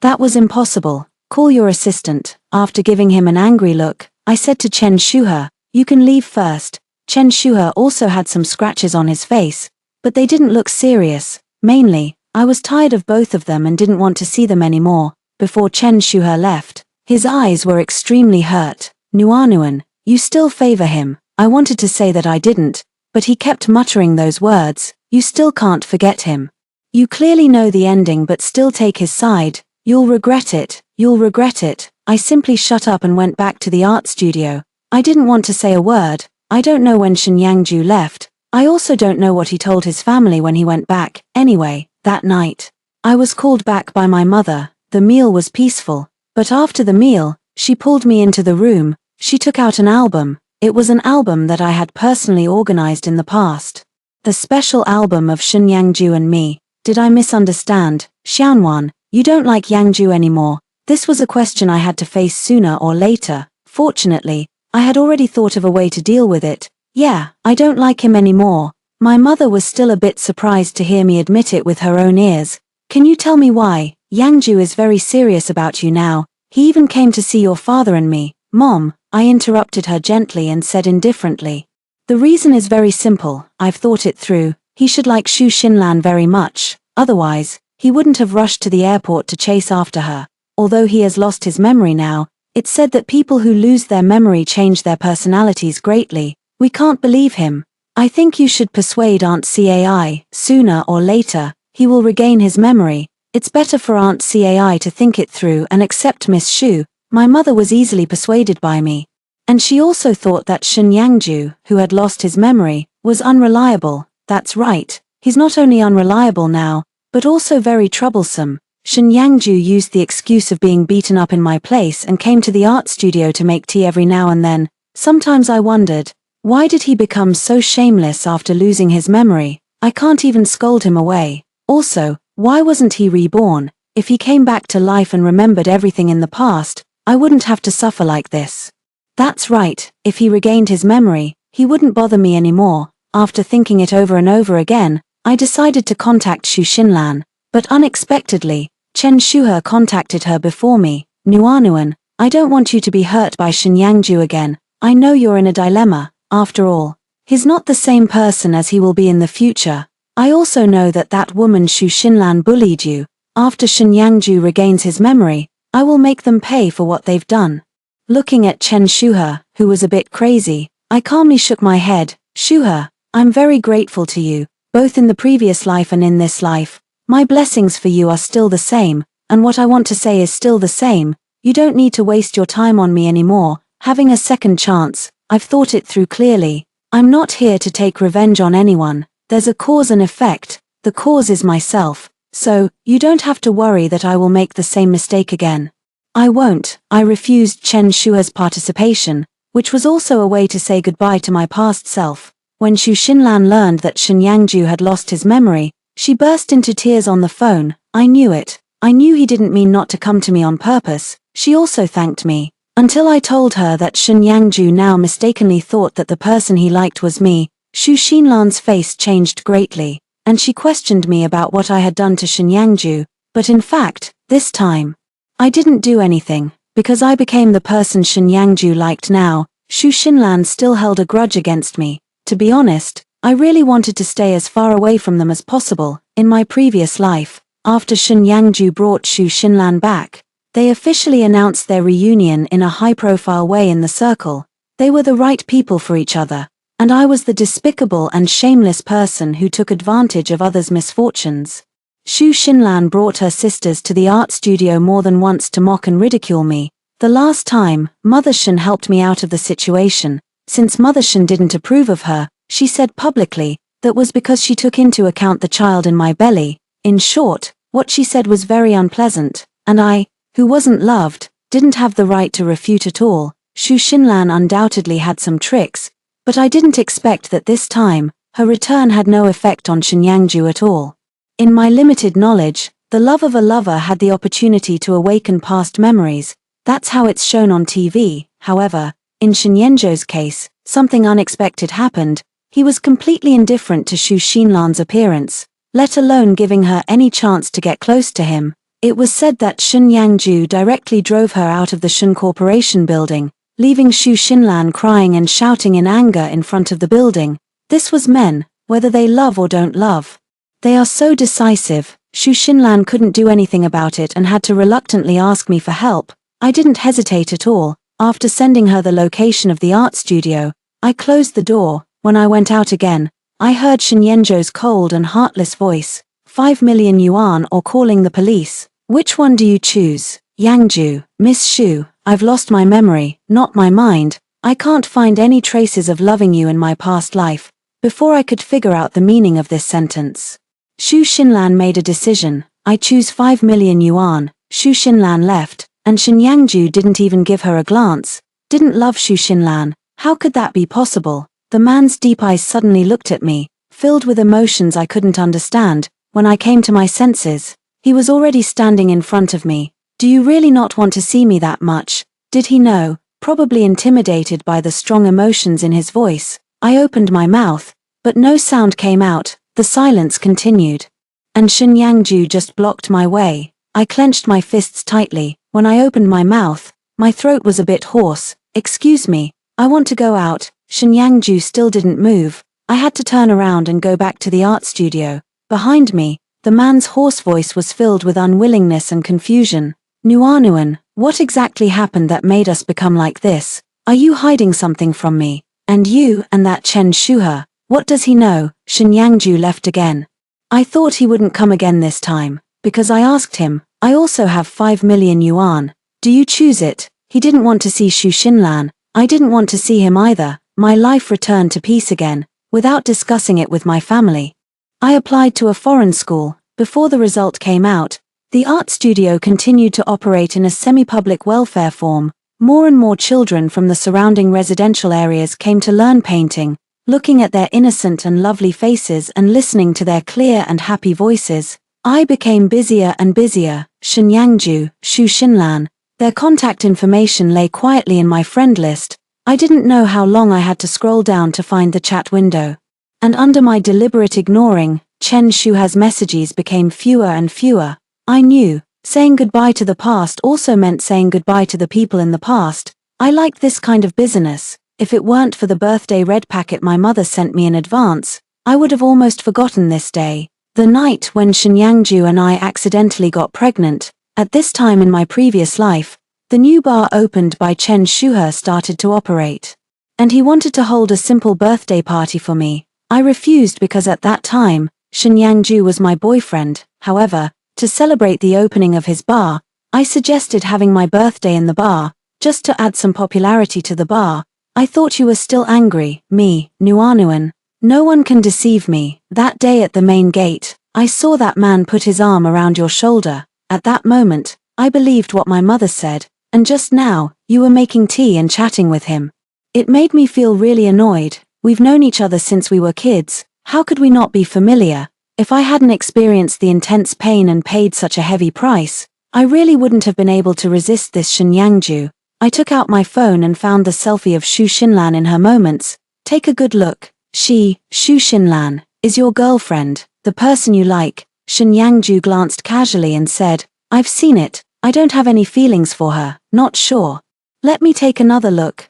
A: That was impossible. Call your assistant. After giving him an angry look, I said to Chen Shuhe, you can leave first. Chen Shuhe also had some scratches on his face, but they didn't look serious. Mainly, I was tired of both of them and didn't want to see them anymore. Before Chen Shuhe left, his eyes were extremely hurt. Nuanuan, you still favor him. I wanted to say that I didn't, but he kept muttering those words. You still can't forget him. You clearly know the ending but still take his side. You'll regret it. You'll regret it. I simply shut up and went back to the art studio. I didn't want to say a word. I don't know when Shen Yangju left. I also don't know what he told his family when he went back. Anyway, that night, I was called back by my mother. The meal was peaceful, but after the meal, she pulled me into the room. She took out an album. It was an album that I had personally organized in the past. The special album of Shen Yangju and me. Did I misunderstand? Xianwan, you don't like Yangju anymore. This was a question I had to face sooner or later. Fortunately, I had already thought of a way to deal with it. Yeah, I don't like him anymore. My mother was still a bit surprised to hear me admit it with her own ears. Can you tell me why? Yangju is very serious about you now. He even came to see your father and me. Mom, I interrupted her gently and said indifferently. The reason is very simple. I've thought it through. He should like Xu Xinlan very much. Otherwise, he wouldn't have rushed to the airport to chase after her. Although he has lost his memory now, it's said that people who lose their memory change their personalities greatly. We can't believe him. I think you should persuade Aunt Cai. Sooner or later, he will regain his memory. It's better for Aunt Cai to think it through and accept Miss Xu. My mother was easily persuaded by me. And she also thought that Shen Yangju, who had lost his memory, was unreliable. That's right. He's not only unreliable now, but also very troublesome. Shen Yangju used the excuse of being beaten up in my place and came to the art studio to make tea every now and then. Sometimes I wondered, why did he become so shameless after losing his memory? I can't even scold him away. Also, why wasn't he reborn? If he came back to life and remembered everything in the past, I wouldn't have to suffer like this. That's right, if he regained his memory, he wouldn't bother me anymore. After thinking it over and over again, I decided to contact Xu Xinlan, but unexpectedly, Chen Shuhe contacted her before me. Nuanuan, I don't want you to be hurt by Shen Yangju again. I know you're in a dilemma. After all, he's not the same person as he will be in the future. I also know that that woman Xu Xinlan bullied you. After Shen Yangju regains his memory, I will make them pay for what they've done. Looking at Chen Shuhe, who was a bit crazy, I calmly shook my head. Shuhe, I'm very grateful to you, both in the previous life and in this life. My blessings for you are still the same, and what I want to say is still the same. You don't need to waste your time on me anymore. Having a second chance, I've thought it through clearly. I'm not here to take revenge on anyone. There's a cause and effect. The cause is myself. So, you don't have to worry that I will make the same mistake again. I won't. I refused Chen Shuhe's participation, which was also a way to say goodbye to my past self. When Xu Xinlan learned that Shen Yangju had lost his memory, she burst into tears on the phone. I knew it. I knew he didn't mean not to come to me on purpose. She also thanked me. Until I told her that Shen Yangju now mistakenly thought that the person he liked was me, Xu Xinlan's face changed greatly, and she questioned me about what I had done to Shen Yangju, but in fact, this time, I didn't do anything, because I became the person Shen Yangju liked now. Xu Xinlan still held a grudge against me. To be honest, I really wanted to stay as far away from them as possible. In my previous life, after Shen Yangju brought Xu Xinlan back, they officially announced their reunion in a high-profile way in the circle. They were the right people for each other, and I was the despicable and shameless person who took advantage of others' misfortunes. Xu Xinlan brought her sisters to the art studio more than once to mock and ridicule me. The last time, Mother Shen helped me out of the situation. Since Mother Shen didn't approve of her, she said publicly, that was because she took into account the child in my belly. In short, what she said was very unpleasant, and I, who wasn't loved, didn't have the right to refute at all. Xu Xinlan undoubtedly had some tricks, but I didn't expect that this time, her return had no effect on Shen Yangju at all. In my limited knowledge, the love of a lover had the opportunity to awaken past memories. That's how it's shown on TV. However, in Shen Yangju's case, something unexpected happened. He was completely indifferent to Xu Xinlan's appearance, let alone giving her any chance to get close to him. It was said that Shen Yangju directly drove her out of the Shen Corporation building, leaving Xu Xinlan crying and shouting in anger in front of the building. This was men, whether they love or don't love. They are so decisive. Xu Xinlan couldn't do anything about it and had to reluctantly ask me for help. I didn't hesitate at all. After sending her the location of the art studio, I closed the door. When I went out again, I heard Shen Yangju's cold and heartless voice. 5 million yuan or calling the police. Which one do you choose? Yangju, Miss Xu, I've lost my memory, not my mind. I can't find any traces of loving you in my past life. Before I could figure out the meaning of this sentence, Xu Xinlan made a decision. I choose 5 million yuan. Xu Xinlan left, and Shen Yangju didn't even give her a glance. Didn't love Xu Xinlan. How could that be possible? The man's deep eyes suddenly looked at me, filled with emotions I couldn't understand. When I came to my senses, he was already standing in front of me. Do you really not want to see me that much? Did he know? Probably intimidated by the strong emotions in his voice, I opened my mouth, but no sound came out. The silence continued. And Shen Yangju just blocked my way. I clenched my fists tightly. When I opened my mouth, my throat was a bit hoarse. Excuse me, I want to go out. Shen Yangju still didn't move. I had to turn around and go back to the art studio. Behind me, the man's hoarse voice was filled with unwillingness and confusion. Nuanuan, what exactly happened that made us become like this? Are you hiding something from me? And you and that Chen Shuhe, what does he know? Shen Yangju left again. I thought he wouldn't come again this time, because I asked him. I also have 5 million yuan. Do you choose it? He didn't want to see Xu Xinlan. I didn't want to see him either. My life returned to peace again, without discussing it with my family. I applied to a foreign school. Before the result came out, the art studio continued to operate in a semi-public welfare form. More and more children from the surrounding residential areas came to learn painting, looking at their innocent and lovely faces and listening to their clear and happy voices. I became busier and busier. Shenyangju, Shu Xinlan. Their contact information lay quietly in my friend list. I didn't know how long I had to scroll down to find the chat window. And under my deliberate ignoring, Chen Shuha's messages became fewer and fewer. I knew, saying goodbye to the past also meant saying goodbye to the people in the past. I liked this kind of business. If it weren't for the birthday red packet my mother sent me in advance, I would have almost forgotten this day. The night when Shenyangju and I accidentally got pregnant. At this time in my previous life, the new bar opened by Chen Shuhe started to operate. And he wanted to hold a simple birthday party for me. I refused because at that time, Shenyangju was my boyfriend. However, to celebrate the opening of his bar, I suggested having my birthday in the bar, just to add some popularity to the bar. I thought you were still angry, me, Nuanuan. No one can deceive me. That day at the main gate, I saw that man put his arm around your shoulder. At that moment, I believed what my mother said, and just now, you were making tea and chatting with him. It made me feel really annoyed. We've known each other since we were kids. How could we not be familiar? If I hadn't experienced the intense pain and paid such a heavy price, I really wouldn't have been able to resist this Shenyangju. I took out my phone and found the selfie of Shu Xinlan in her moments. Take a good look. She, Shu Xinlan, is your girlfriend, the person you like. Shenyangju glanced casually and said, I've seen it. I don't have any feelings for her, not sure. Let me take another look.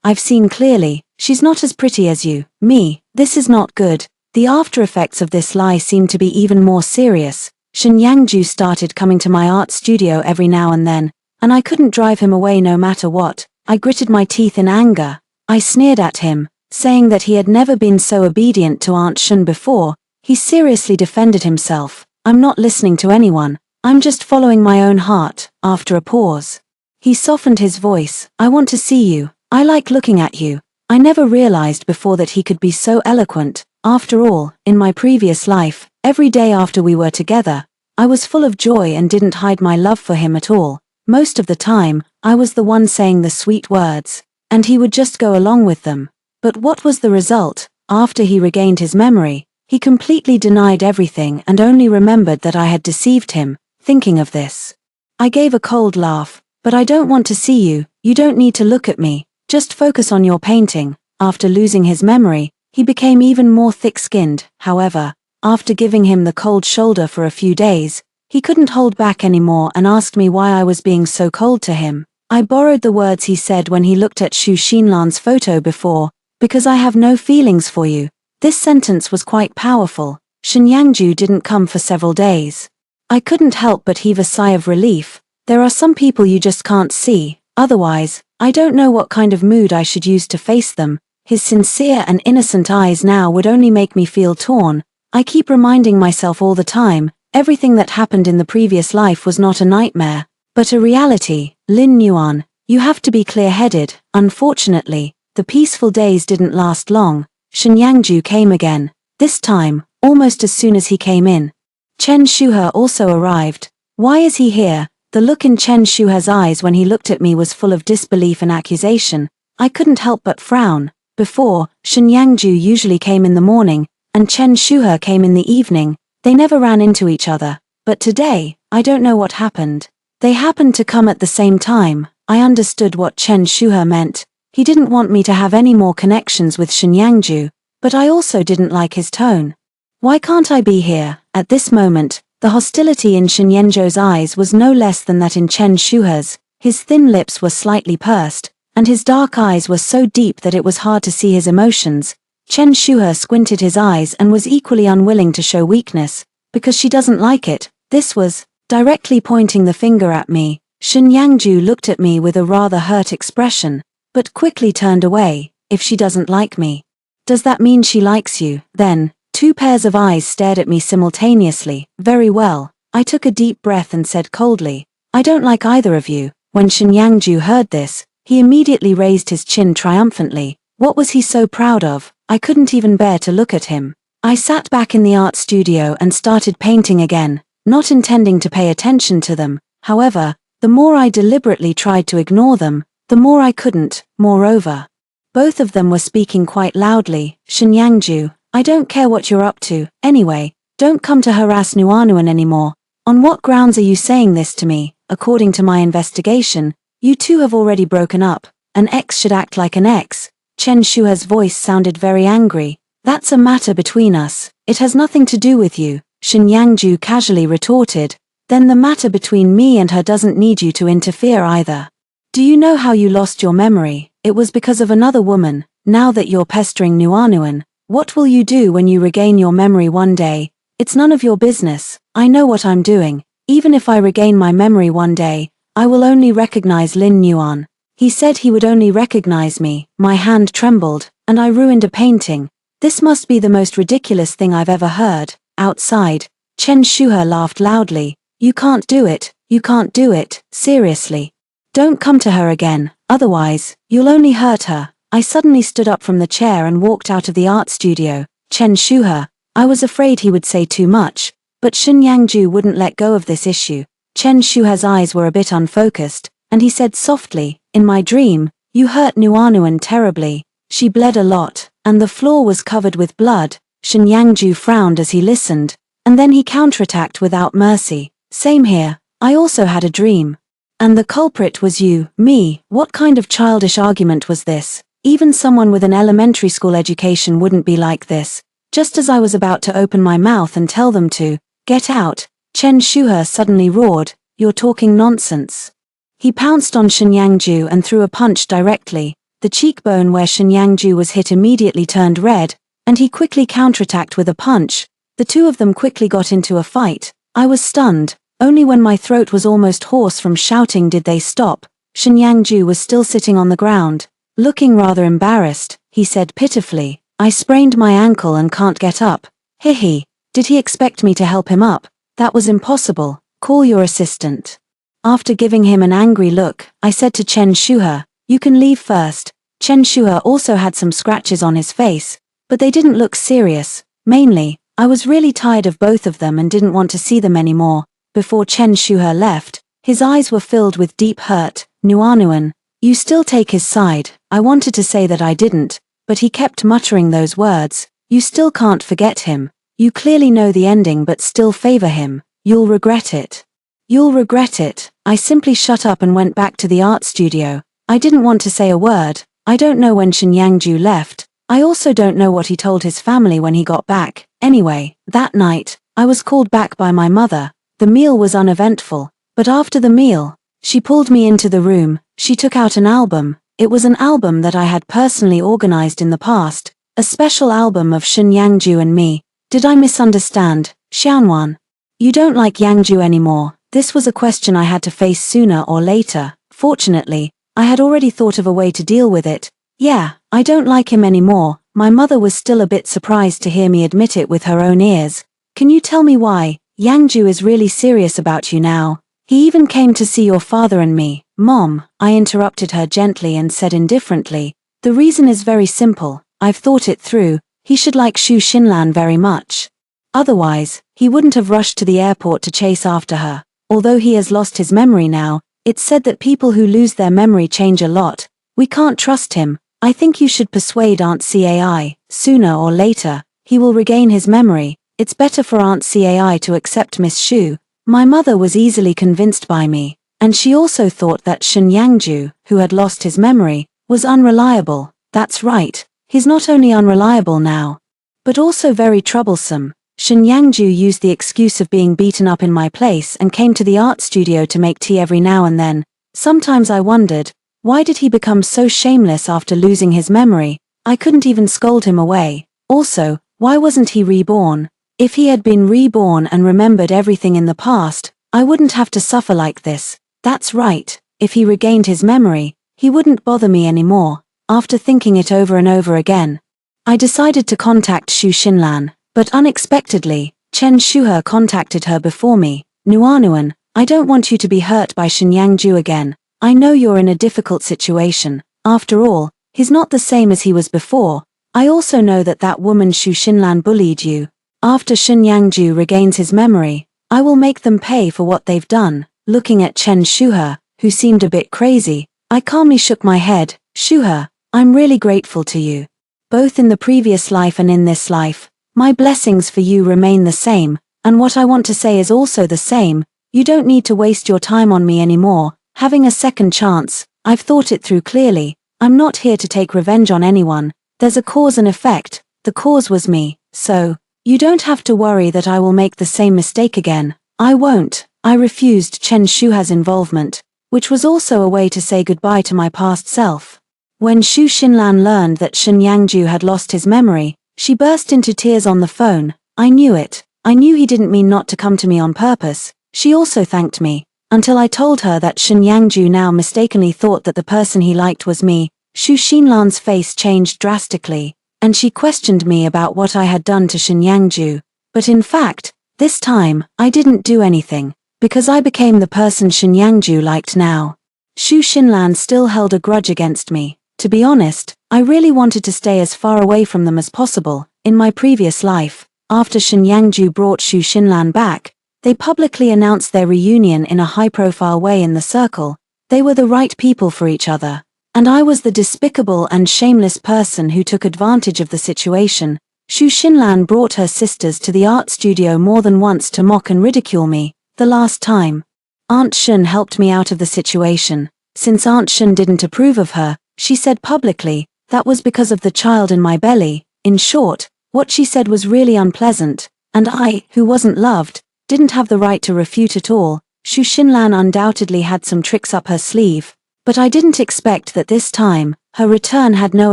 A: I've seen clearly. She's not as pretty as you. Me, this is not good. The after effects of this lie seemed to be even more serious. Shenyangju started coming to my art studio every now and then, and I couldn't drive him away no matter what. I gritted my teeth in anger. I sneered at him, saying that he had never been so obedient to Aunt Shun before. He seriously defended himself. I'm not listening to anyone. I'm just following my own heart. After a pause, he softened his voice. I want to see you. I like looking at you. I never realized before that he could be so eloquent. After all, in my previous life, every day after we were together, I was full of joy and didn't hide my love for him at all. Most of the time, I was the one saying the sweet words, and he would just go along with them. But what was the result? After he regained his memory, he completely denied everything and only remembered that I had deceived him. Thinking of this, I gave a cold laugh. But I don't want to see you. You don't need to look at me. Just focus on your painting. After losing his memory, he became even more thick-skinned. However, after giving him the cold shoulder for a few days, he couldn't hold back anymore and asked me why I was being so cold to him. I borrowed the words he said when he looked at Shu Xinlan's photo before, because I have no feelings for you. This sentence was quite powerful. Shenyangju didn't come for several days. I couldn't help but heave a sigh of relief. There are some people you just can't see. Otherwise, I don't know what kind of mood I should use to face them. His sincere and innocent eyes now would only make me feel torn. I keep reminding myself all the time, everything that happened in the previous life was not a nightmare, but a reality. Lin Yuan, you have to be clear-headed. Unfortunately, the peaceful days didn't last long. Shenyangju came again. This time, almost as soon as he came in. Chen Shuhe also arrived. Why is he here? The look in Chen Shuhe's eyes when he looked at me was full of disbelief and accusation. I couldn't help but frown. Before, Shenyangju usually came in the morning, and Chen Shuhe came in the evening. They never ran into each other. But today, I don't know what happened. They happened to come at the same time. I understood what Chen Shuhe meant. He didn't want me to have any more connections with Shenyangju, but I also didn't like his tone. Why can't I be here? At this moment, the hostility in Shenyangju's eyes was no less than that in Chen Shuhe's. His thin lips were slightly pursed, and his dark eyes were so deep that it was hard to see his emotions. Chen Shuhe squinted his eyes and was equally unwilling to show weakness, because she doesn't like it. This was directly pointing the finger at me. Shenyangju looked at me with a rather hurt expression, but quickly turned away. If she doesn't like me, does that mean she likes you? Then, two pairs of eyes stared at me simultaneously. Very well. I took a deep breath and said coldly, I don't like either of you. When Shenyangju heard this, he immediately raised his chin triumphantly. What was he so proud of? I couldn't even bear to look at him. I sat back in the art studio and started painting again, not intending to pay attention to them. However, the more I deliberately tried to ignore them, the more I couldn't. Moreover, both of them were speaking quite loudly. Shinyangju, I don't care what you're up to. Anyway, don't come to harass Nuanuan anymore. On what grounds are you saying this to me? According to my investigation, you two have already broken up. An ex should act like an ex. Chen Shuhe's voice sounded very angry. That's a matter between us. It has nothing to do with you, Shinyangju casually retorted. Then the matter between me and her doesn't need you to interfere either. Do you know how you lost your memory? It was because of another woman. Now that you're pestering Nuanuan, what will you do when you regain your memory one day? It's none of your business. I know what I'm doing. Even if I regain my memory one day, I will only recognize Lin Nuan. He said he would only recognize me. My hand trembled, and I ruined a painting. This must be the most ridiculous thing I've ever heard. Outside, Chen Shuhe laughed loudly. You can't do it. You can't do it. Seriously. Don't come to her again, otherwise, you'll only hurt her. I suddenly stood up from the chair and walked out of the art studio. Chen Shuhe. I was afraid he would say too much, but Shinyangju wouldn't let go of this issue. Chen Shuhe's eyes were a bit unfocused, and he said softly, in my dream, you hurt Nuanuan terribly. She bled a lot, and the floor was covered with blood. Shinyangju frowned as he listened, and then he counterattacked without mercy. Same here, I also had a dream. And the culprit was you. Me. What kind of childish argument was this? Even someone with an elementary school education wouldn't be like this. Just as I was about to open my mouth and tell them to get out, Chen Shuhe suddenly roared, you're talking nonsense. He pounced on Shinyangju and threw a punch directly. The cheekbone where Shinyangju was hit immediately turned red, and he quickly counterattacked with a punch. The two of them quickly got into a fight. I was stunned. Only when my throat was almost hoarse from shouting did they stop. Shinyangju was still sitting on the ground, looking rather embarrassed. He said pitifully, I sprained my ankle and can't get up. Hihi. Did he expect me to help him up? That was impossible. Call your assistant. After giving him an angry look, I said to Chen Shuhe, you can leave first. Chen Shuhe also had some scratches on his face, but they didn't look serious. Mainly, I was really tired of both of them and didn't want to see them anymore. Before Chen Shuhe left, his eyes were filled with deep hurt. Nuanuan, you still take his side. I wanted to say that I didn't, but he kept muttering those words. You still can't forget him. You clearly know the ending but still favor him. You'll regret it. You'll regret it. I simply shut up and went back to the art studio. I didn't want to say a word. I don't know when Shinyangju left. I also don't know what he told his family when he got back. Anyway, that night, I was called back by my mother. The meal was uneventful, but after the meal, she pulled me into the room. She took out an album. It was an album that I had personally organized in the past, a special album of Shinyangju and me. Did I misunderstand, Xianwan? You don't like Yangju anymore. This was a question I had to face sooner or later. Fortunately, I had already thought of a way to deal with it. Yeah, I don't like him anymore. My mother was still a bit surprised to hear me admit it with her own ears. Can you tell me why? Yangju is really serious about you now. He even came to see your father and me. Mom, I interrupted her gently and said indifferently, the reason is very simple. I've thought it through. He should like Xu Xinlan very much. Otherwise, he wouldn't have rushed to the airport to chase after her. Although he has lost his memory now, it's said that people who lose their memory change a lot. We can't trust him. I think you should persuade Aunt Cai. Sooner or later, he will regain his memory. It's better for Aunt Cai to accept Miss Xu. My mother was easily convinced by me, and she also thought that Shinyangju, who had lost his memory, was unreliable. That's right, he's not only unreliable now, but also very troublesome. Shinyangju used the excuse of being beaten up in my place and came to the art studio to make tea every now and then. Sometimes I wondered, why did he become so shameless after losing his memory? I couldn't even scold him away. Also, why wasn't he reborn? If he had been reborn and remembered everything in the past, I wouldn't have to suffer like this. That's right, if he regained his memory, he wouldn't bother me anymore. After thinking it over and over again, I decided to contact Xu Xinlan, but unexpectedly, Chen Shuhe contacted her before me. Nuanuan, I don't want you to be hurt by Shinyangju again. I know you're in a difficult situation. After all, he's not the same as he was before. I also know that that woman Xu Xinlan bullied you. After Shinyangju regains his memory, I will make them pay for what they've done. Looking at Chen Shuhe, who seemed a bit crazy, I calmly shook my head. Shuha, I'm really grateful to you. Both in the previous life and in this life, my blessings for you remain the same, and what I want to say is also the same. You don't need to waste your time on me anymore. Having a second chance, I've thought it through clearly. I'm not here to take revenge on anyone. There's a cause and effect. The cause was me, so you don't have to worry that I will make the same mistake again. I won't. I refused Chen Shuha's involvement, which was also a way to say goodbye to my past self. When Xu Xinlan learned that Shen Yangju had lost his memory, she burst into tears on the phone. I knew it. I knew he didn't mean not to come to me on purpose. She also thanked me, until I told her that Shen Yangju now mistakenly thought that the person he liked was me. Xu Xinlan's face changed drastically, and she questioned me about what I had done to Shen Yangju. But in fact, this time, I didn't do anything, because I became the person Shen Yangju liked now. Xu Xinlan still held a grudge against me. To be honest, I really wanted to stay as far away from them as possible. In my previous life, after Shen Yangju brought Xu Xinlan back, they publicly announced their reunion in a high-profile way in the circle. They were the right people for each other, and I was the despicable and shameless person who took advantage of the situation. Xu Xinlan brought her sisters to the art studio more than once to mock and ridicule me. The last time, Aunt Shun helped me out of the situation. Since Aunt Shun didn't approve of her, she said publicly, that was because of the child in my belly. In short, what she said was really unpleasant, and I, who wasn't loved, didn't have the right to refute at all. Xu Xinlan undoubtedly had some tricks up her sleeve, but I didn't expect that this time, her return had no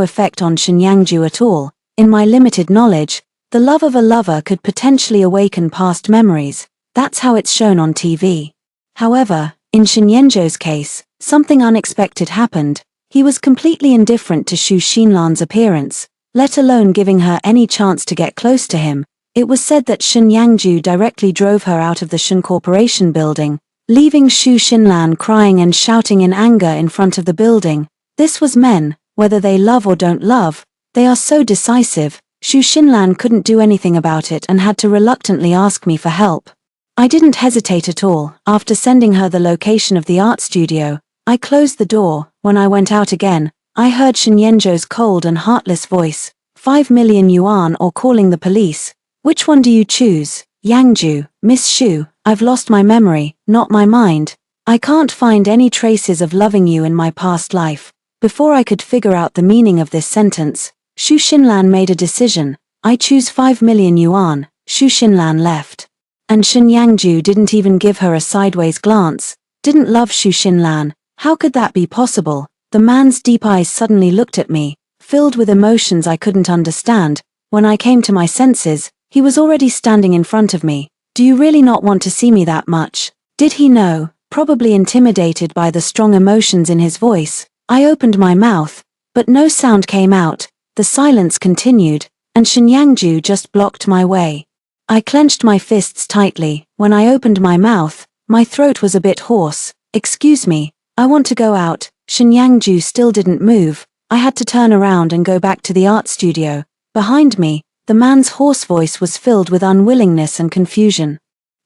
A: effect on Shen Yangju at all. In my limited knowledge, the love of a lover could potentially awaken past memories. That's how it's shown on TV. However, in Shen Yangju's case, something unexpected happened. He was completely indifferent to Xu Xinlan's appearance, let alone giving her any chance to get close to him. It was said that Shen Yangju directly drove her out of the Shen Corporation building, leaving Xu Xinlan crying and shouting in anger in front of the building. This was men, whether they love or don't love, they are so decisive. Xu Xinlan couldn't do anything about it and had to reluctantly ask me for help. I didn't hesitate at all. After sending her the location of the art studio, I closed the door. When I went out again, I heard Shen Yangju's cold and heartless voice. 5 million yuan or calling the police. Which one do you choose? Yangju, Miss Xu, I've lost my memory, not my mind. I can't find any traces of loving you in my past life. Before I could figure out the meaning of this sentence, Xu Xinlan made a decision. I choose 5 million yuan. Xu Xinlan left. And Shen Yangju didn't even give her a sideways glance. Didn't love Xu Xinlan. How could that be possible? The man's deep eyes suddenly looked at me, filled with emotions I couldn't understand. When I came to my senses, he was already standing in front of me. Do you really not want to see me that much? Did he know? Probably intimidated by the strong emotions in his voice, I opened my mouth, but no sound came out. The silence continued, and Shen Yangju just blocked my way. I clenched my fists tightly. When I opened my mouth, my throat was a bit hoarse. Excuse me, I want to go out. Shen Yangju still didn't move. I had to turn around and go back to the art studio. Behind me, the man's hoarse voice was filled with unwillingness and confusion.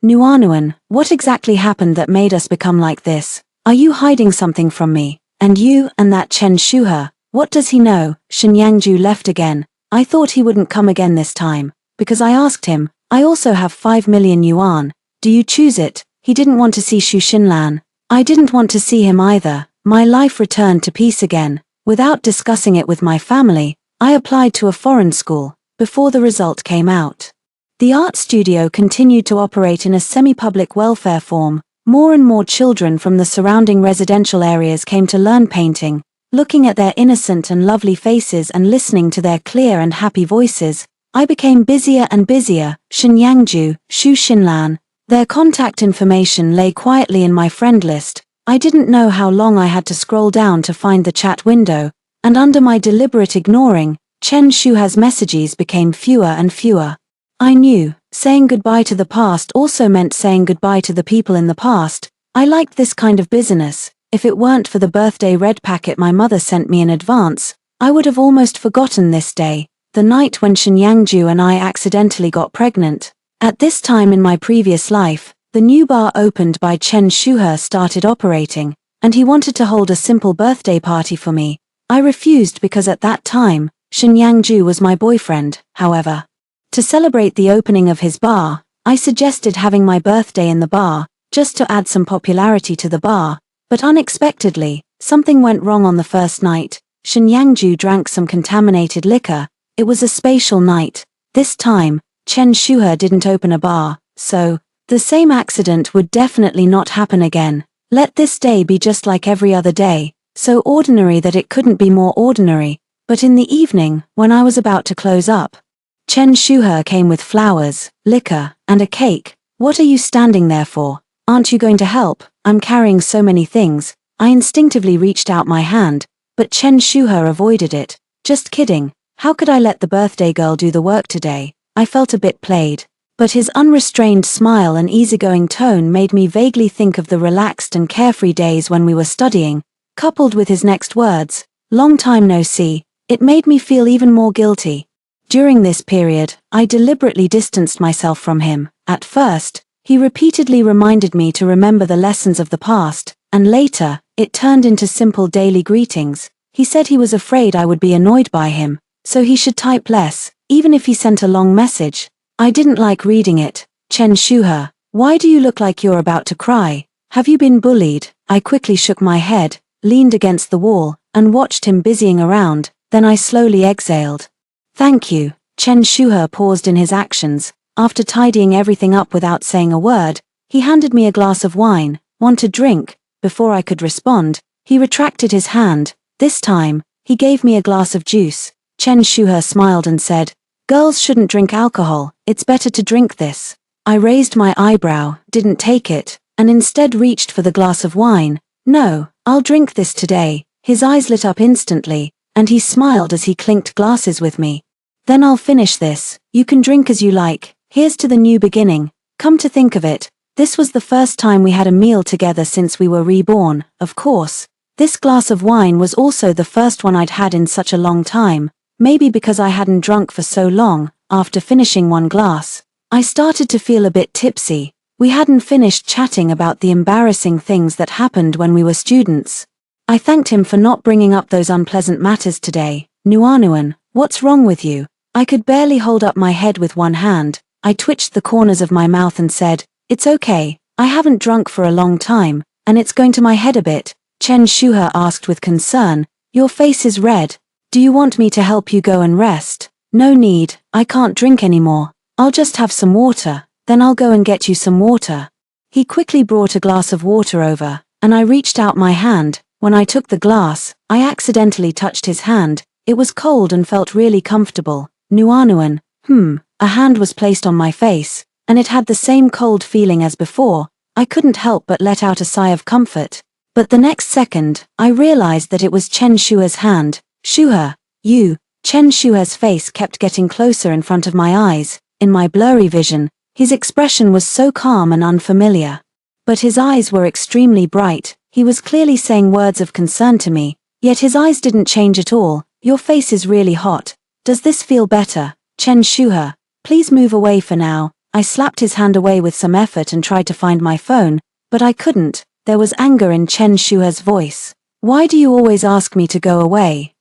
A: Nuanuan, what exactly happened that made us become like this? Are you hiding something from me? And you and that Chen Shuhe, what does he know? Shen Yangju left again. I thought he wouldn't come again this time, because I asked him. I also have 5 million yuan. Do you choose it? He didn't want to see Xu Xinlan. I didn't want to see him either. My life returned to peace again. Without discussing it with my family, I applied to a foreign school. Before the result came out, the art studio continued to operate in a semi-public welfare form. More and more children from the surrounding residential areas came to learn painting. Looking at their innocent and lovely faces and listening to their clear and happy voices, I became busier and busier. Shen Yangju, Xu Xinlan. Their contact information lay quietly in my friend list. I didn't know how long I had to scroll down to find the chat window, and under my deliberate ignoring, Chen Shuhe's messages became fewer and fewer. I knew, saying goodbye to the past also meant saying goodbye to the people in the past. I liked this kind of business. If it weren't for the birthday red packet my mother sent me in advance, I would have almost forgotten this day, the night when Shen Yangju and I accidentally got pregnant. At this time in my previous life, the new bar opened by Chen Shuhe started operating. and he wanted to hold a simple birthday party for me. I refused because at that time, Shen Yangju was my boyfriend. However, to celebrate the opening of his bar, I suggested having my birthday in the bar, just to add some popularity to the bar, but unexpectedly, something went wrong on the first night. Shen Yangju drank some contaminated liquor. It was a spatial night. This time, Chen Shuhe didn't open a bar, so the same accident would definitely not happen again. Let this day be just like every other day, so ordinary that it couldn't be more ordinary. But in the evening, when I was about to close up, Chen Shuhe came with flowers, liquor, and a cake. What are you standing there for? Aren't you going to help? I'm carrying so many things. I instinctively reached out my hand, but Chen Shuhe avoided it. Just kidding. How could I let the birthday girl do the work today? I felt a bit played. But his unrestrained smile and easygoing tone made me vaguely think of the relaxed and carefree days when we were studying, coupled with his next words, "Long time no see," it made me feel even more guilty. During this period, I deliberately distanced myself from him. At first, he repeatedly reminded me to remember the lessons of the past, and later, it turned into simple daily greetings. He said he was afraid I would be annoyed by him, so he should type less, even if he sent a long message. I didn't like reading it. "Chen Shuhe, why do you look like you're about to cry? Have you been bullied?" I quickly shook my head, leaned against the wall, and watched him busying around, then I slowly exhaled. "Thank you." Chen Shuhe paused in his actions. After tidying everything up without saying a word, he handed me a glass of wine. "Want a drink?" Before I could respond, he retracted his hand. This time, he gave me a glass of juice. Chen Shuhe smiled and said, "Girls shouldn't drink alcohol, it's better to drink this." I raised my eyebrow, didn't take it, and instead reached for the glass of wine. "No, I'll drink this today." His eyes lit up instantly, and he smiled as he clinked glasses with me. "Then I'll finish this. You can drink as you like. Here's to the new beginning." Come to think of it, this was the first time we had a meal together since we were reborn. Of course, this glass of wine was also the first one I'd had in such a long time. Maybe because I hadn't drunk for so long. After finishing one glass, I started to feel a bit tipsy. We hadn't finished chatting about the embarrassing things that happened when we were students. I thanked him for not bringing up those unpleasant matters today. "Nuanuan, what's wrong with you?" I could barely hold up my head with one hand. I twitched the corners of my mouth and said, "It's okay, I haven't drunk for a long time, and it's going to my head a bit." Chen Shuhe asked with concern, "Your face is red. Do you want me to help you go and rest?" "No need, I can't drink anymore. I'll just have some water, then I'll go and get you some water." He quickly brought a glass of water over, and I reached out my hand. When I took the glass, I accidentally touched his hand. It was cold and felt really comfortable. "Nuanuan, a hand was placed on my face, and it had the same cold feeling as before. I couldn't help but let out a sigh of comfort. But the next second, I realized that it was Chen Shuhe's hand. "Shuhe, you." Chen Shuhe's face kept getting closer in front of my eyes. In my blurry vision, his expression was so calm and unfamiliar. But his eyes were extremely bright. He was clearly saying words of concern to me, yet his eyes didn't change at all. "Your face is really hot. Does this feel better?" "Chen Shuhe, please move away for now." I slapped his hand away with some effort and tried to find my phone, but I couldn't. There was anger in Chen Shuhe's voice. "Why do you always ask me to go away?"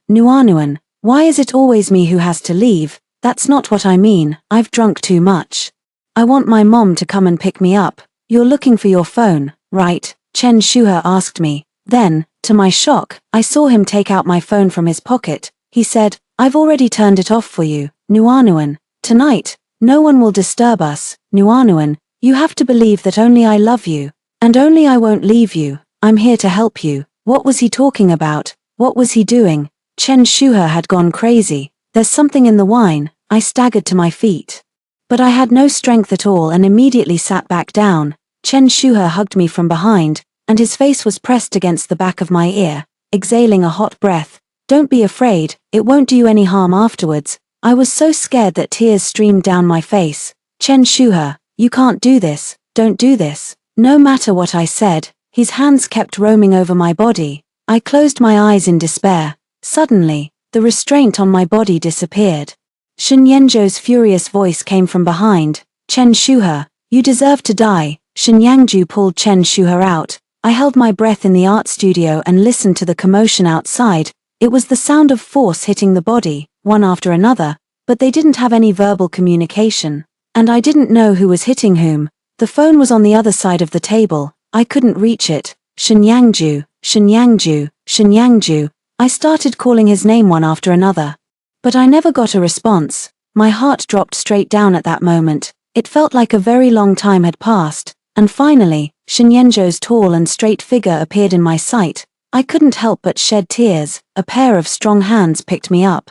A: Nuanuan, why is it always me who has to leave?" "That's not what I mean, I've drunk too much. I want my mom to come and pick me up." "You're looking for your phone, right?" Chen Shuhe asked me. Then, to my shock, I saw him take out my phone from his pocket. He said, "I've already turned it off for you, Nuanuan. Tonight, no one will disturb us. Nuanuan, you have to believe that only I love you, and only I won't leave you. I'm here to help you." What was he talking about? What was he doing? Chen Shuhe had gone crazy. "There's something in the wine." I staggered to my feet. But I had no strength at all and immediately sat back down. Chen Shuhe hugged me from behind, and his face was pressed against the back of my ear, exhaling a hot breath. "Don't be afraid, it won't do you any harm afterwards." I was so scared that tears streamed down my face. "Chen Shuhe, you can't do this, don't do this." No matter what I said, his hands kept roaming over my body. I closed my eyes in despair. Suddenly, the restraint on my body disappeared. Shen Yanzhou's furious voice came from behind. "Chen Shuhe, you deserve to die." Shen Yangju pulled Chen Shuhe out. I held my breath in the art studio and listened to the commotion outside. It was the sound of force hitting the body, one after another, but they didn't have any verbal communication. And I didn't know who was hitting whom. The phone was on the other side of the table. I couldn't reach it. Shinyangju, Shinyangju, Shinyangju. I started calling his name one after another. But I never got a response. My heart dropped straight down at that moment. It felt like a very long time had passed. And finally, Shinyenjo's tall and straight figure appeared in my sight. I couldn't help but shed tears. A pair of strong hands picked me up.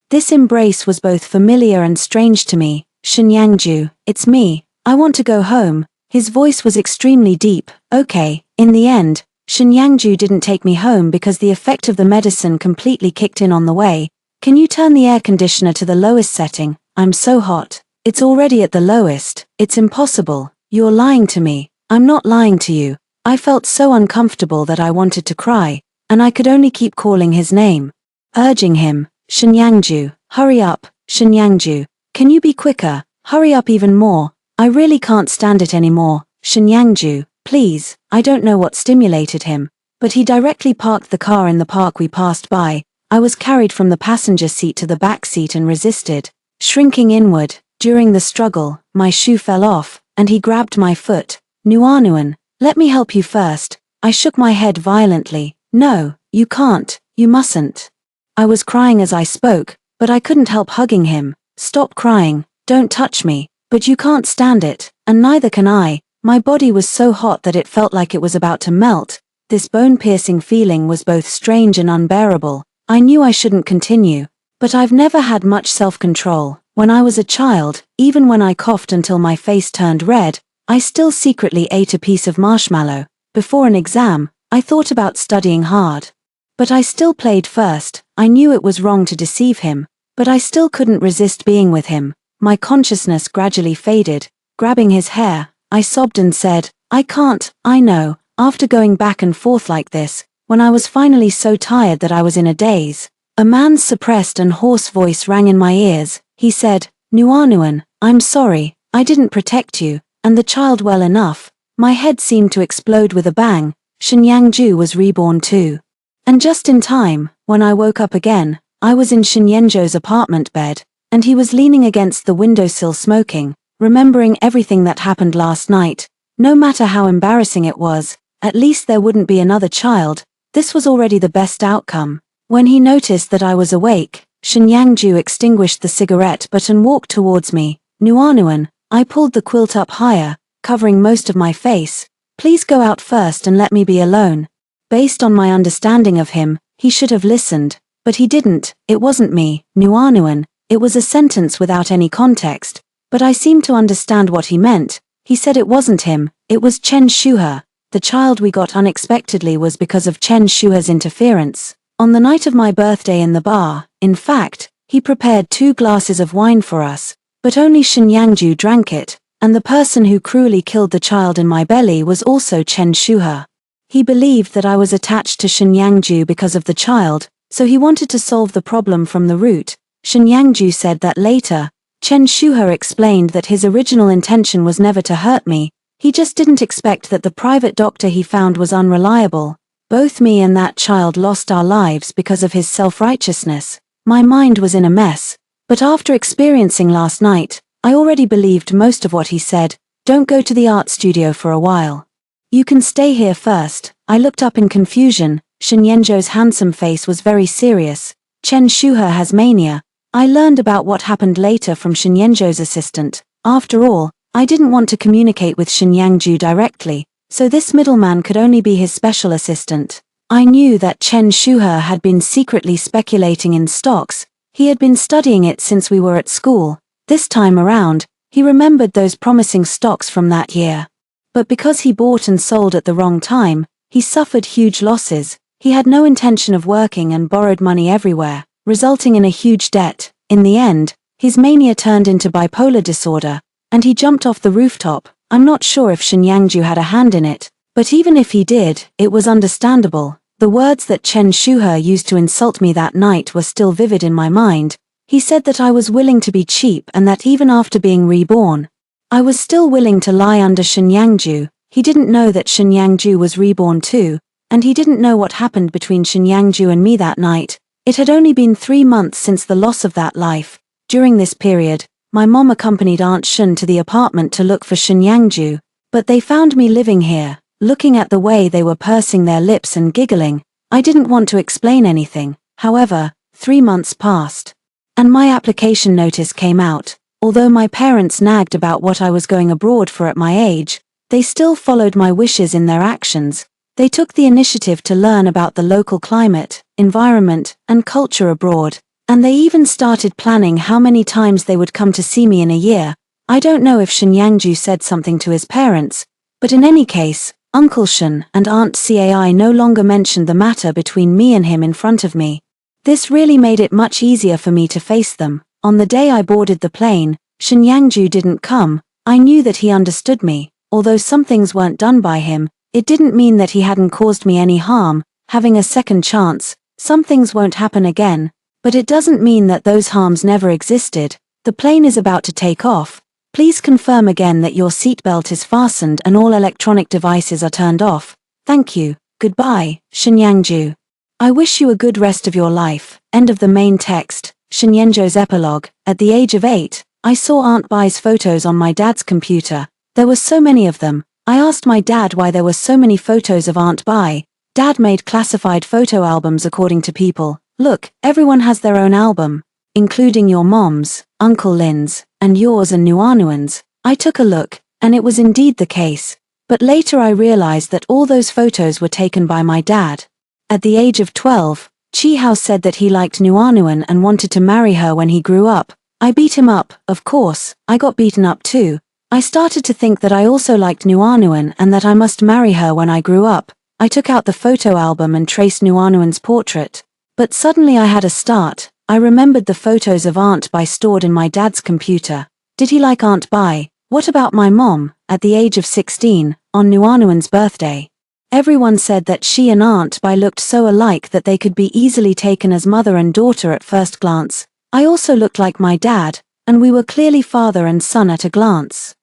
A: This embrace was both familiar and strange to me. Shinyangju, it's me. I want to go home. His voice was extremely deep. Okay, in the end, Shinyangju didn't take me home because the effect of the medicine completely kicked in on the way. Can you turn the air conditioner to the lowest setting? I'm so hot. It's already at the lowest. It's impossible. You're lying to me. I'm not lying to you. I felt so uncomfortable that I wanted to cry, and I could only keep calling his name, urging him, Shinyangju, hurry up, Shinyangju. Can you be quicker? Hurry up even more. I really can't stand it anymore. Shinyangju, please. I don't know what stimulated him, but he directly parked the car in the park we passed by. I was carried from the passenger seat to the back seat and resisted, shrinking inward. During the struggle, my shoe fell off, and he grabbed my foot. Nuanuan, let me help you first. I shook my head violently. No, you can't. You mustn't. I was crying as I spoke, but I couldn't help hugging him. Stop crying. Don't touch me. But you can't stand it, and neither can I. My body was so hot that it felt like it was about to melt. This bone-piercing feeling was both strange and unbearable. I knew I shouldn't continue, but I've never had much self-control. When I was a child, even when I coughed until my face turned red, I still secretly ate a piece of marshmallow. Before an exam, I thought about studying hard. But I still played first. I knew it was wrong to deceive him, but I still couldn't resist being with him. My consciousness gradually faded. Grabbing his hair, I sobbed and said, I can't, I know. After going back and forth like this, when I was finally so tired that I was in a daze, a man's suppressed and hoarse voice rang in my ears. He said, Nuanuan, I'm sorry, I didn't protect you, and the child well enough. My head seemed to explode with a bang. Shinyangju was reborn too. And just in time, when I woke up again, I was in Shinyenjo's apartment bed, and he was leaning against the windowsill smoking, remembering everything that happened last night. No matter how embarrassing it was, at least there wouldn't be another child. This was already the best outcome. When he noticed that I was awake, Shinyangju extinguished the cigarette butt and walked towards me. Nuanuan, I pulled the quilt up higher, covering most of my face. Please go out first and let me be alone. Based on my understanding of him, he should have listened, but he didn't. It wasn't me, Nuanuan. It was a sentence without any context, but I seemed to understand what he meant. He said it wasn't him, it was Chen Shuhe. The child we got unexpectedly was because of Chen Shuhe's interference. On the night of my birthday in the bar, in fact, he prepared 2 glasses of wine for us, but only Shinyangju drank it, and the person who cruelly killed the child in my belly was also Chen Shuhe. He believed that I was attached to Shinyangju because of the child, so he wanted to solve the problem from the root. Shinyangju said that later. Chen Shuhe explained that his original intention was never to hurt me. He just didn't expect that the private doctor he found was unreliable. Both me and that child lost our lives because of his self-righteousness. My mind was in a mess. But after experiencing last night, I already believed most of what he said. Don't go to the art studio for a while. You can stay here first. I looked up in confusion. Shinyenjo's handsome face was very serious. Chen Shuhe has mania. I learned about what happened later from Shinyenjo's assistant. After all, I didn't want to communicate with Shinyangju directly, so this middleman could only be his special assistant. I knew that Chen Shuhe had been secretly speculating in stocks. He had been studying it since we were at school. This time around, he remembered those promising stocks from that year. But because he bought and sold at the wrong time, he suffered huge losses. He had no intention of working and borrowed money everywhere, resulting in a huge debt. In the end, his mania turned into bipolar disorder, and he jumped off the rooftop. I'm not sure if Shinyangju had a hand in it, but even if he did, it was understandable. The words that Chen Shuhe used to insult me that night were still vivid in my mind. He said that I was willing to be cheap and that even after being reborn, I was still willing to lie under Shinyangju. He didn't know that Shenyangju was reborn too, and he didn't know what happened between Shenyangju and me that night. It had only been 3 months since the loss of that life. During this period, my mom accompanied Aunt Shun to the apartment to look for Shenyangju, but they found me living here. Looking at the way they were pursing their lips and giggling, I didn't want to explain anything. However, 3 months passed, and my application notice came out. Although my parents nagged about what I was going abroad for at my age, they still followed my wishes in their actions. They took the initiative to learn about the local climate, environment, and culture abroad, and they even started planning how many times they would come to see me in a year. I don't know if Shenyangju said something to his parents, but in any case, Uncle Shen and Aunt Cai no longer mentioned the matter between me and him in front of me. This really made it much easier for me to face them. On the day I boarded the plane, Shenyangju didn't come. I knew that he understood me. Although some things weren't done by him, it didn't mean that he hadn't caused me any harm. Having a second chance, some things won't happen again, but it doesn't mean that those harms never existed. The plane is about to take off. Please confirm again that your seatbelt is fastened and all electronic devices are turned off. Thank you. Goodbye, Shenyangju. I wish you a good rest of your life. End of the main text. Shenyangju's epilogue. At the age of 8, I saw Aunt Bai's photos on my dad's computer. There were so many of them. I asked my dad why there were so many photos of Aunt Bai. Dad made classified photo albums according to people. Look, everyone has their own album, including your mom's, Uncle Lin's, and yours and Nuanuan's. I took a look, and it was indeed the case. But later I realized that all those photos were taken by my dad. At the age of 12, Chi Hao said that he liked Nuanuan and wanted to marry her when he grew up. I beat him up, of course. I got beaten up too. I started to think that I also liked Nuanuan and that I must marry her when I grew up. I took out the photo album and traced Nuanuan's portrait. But suddenly I had a start. I remembered the photos of Aunt Bai stored in my dad's computer. Did he like Aunt Bai? What about my mom, at the age of 16, on Nuanuan's birthday? Everyone said that she and Aunt Bai looked so alike that they could be easily taken as mother and daughter at first glance. I also looked like my dad, and we were clearly father and son at a glance.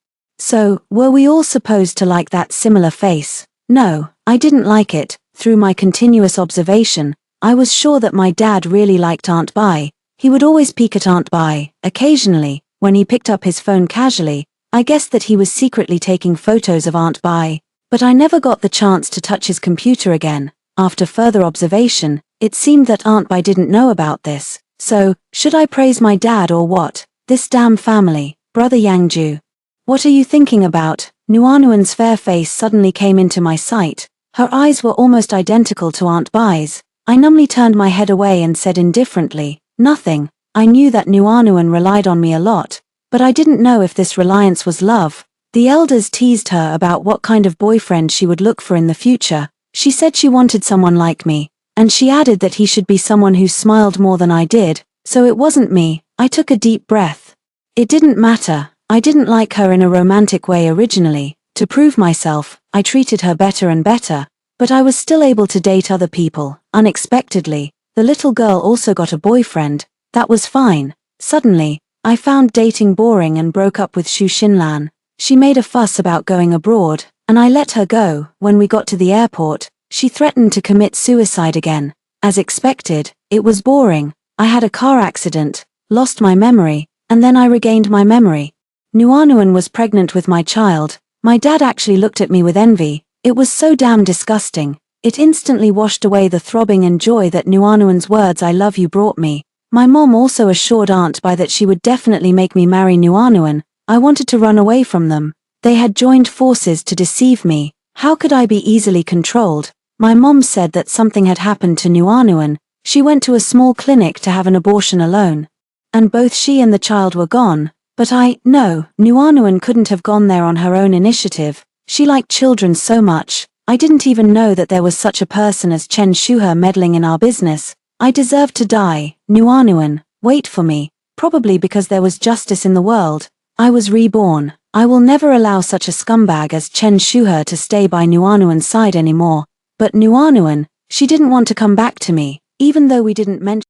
A: So, were we all supposed to like that similar face? No, I didn't like it. Through my continuous observation, I was sure that my dad really liked Aunt Bai. He would always peek at Aunt Bai. Occasionally, when he picked up his phone casually, I guessed that he was secretly taking photos of Aunt Bai. But I never got the chance to touch his computer again. After further observation, it seemed that Aunt Bai didn't know about this. So, should I praise my dad or what? This damn family, Brother Yangju. What are you thinking about? Nuanuan's fair face suddenly came into my sight. Her eyes were almost identical to Aunt Bai's. I numbly turned my head away and said indifferently, nothing. I knew that Nuanuan relied on me a lot, but I didn't know if this reliance was love. The elders teased her about what kind of boyfriend she would look for in the future. She said she wanted someone like me, and she added that he should be someone who smiled more than I did, so it wasn't me. I took a deep breath. It didn't matter. I didn't like her in a romantic way originally. To prove myself, I treated her better and better, but I was still able to date other people. Unexpectedly, the little girl also got a boyfriend. That was fine. Suddenly, I found dating boring and broke up with Xu Xinlan. She made a fuss about going abroad, and I let her go. When we got to the airport, she threatened to commit suicide again. As expected, it was boring. I had a car accident, lost my memory, and then I regained my memory. Nuanuan was pregnant with my child. My dad actually looked at me with envy. It was so damn disgusting. It instantly washed away the throbbing and joy that Nuanuan's words "I love you" brought me. My mom also assured Aunt Bai that she would definitely make me marry Nuanuan. I wanted to run away from them. They had joined forces to deceive me. How could I be easily controlled? My mom said that something had happened to Nuanuan. She went to a small clinic to have an abortion alone. And both she and the child were gone. But no, Nuanuan couldn't have gone there on her own initiative. She liked children so much. I didn't even know that there was such a person as Chen Shuhe meddling in our business. I deserved to die. Nuanuan, wait for me. Probably because there was justice in the world. I was reborn. I will never allow such a scumbag as Chen Shuhe to stay by Nuanuan's side anymore. But Nuanuan, she didn't want to come back to me, even though we didn't mention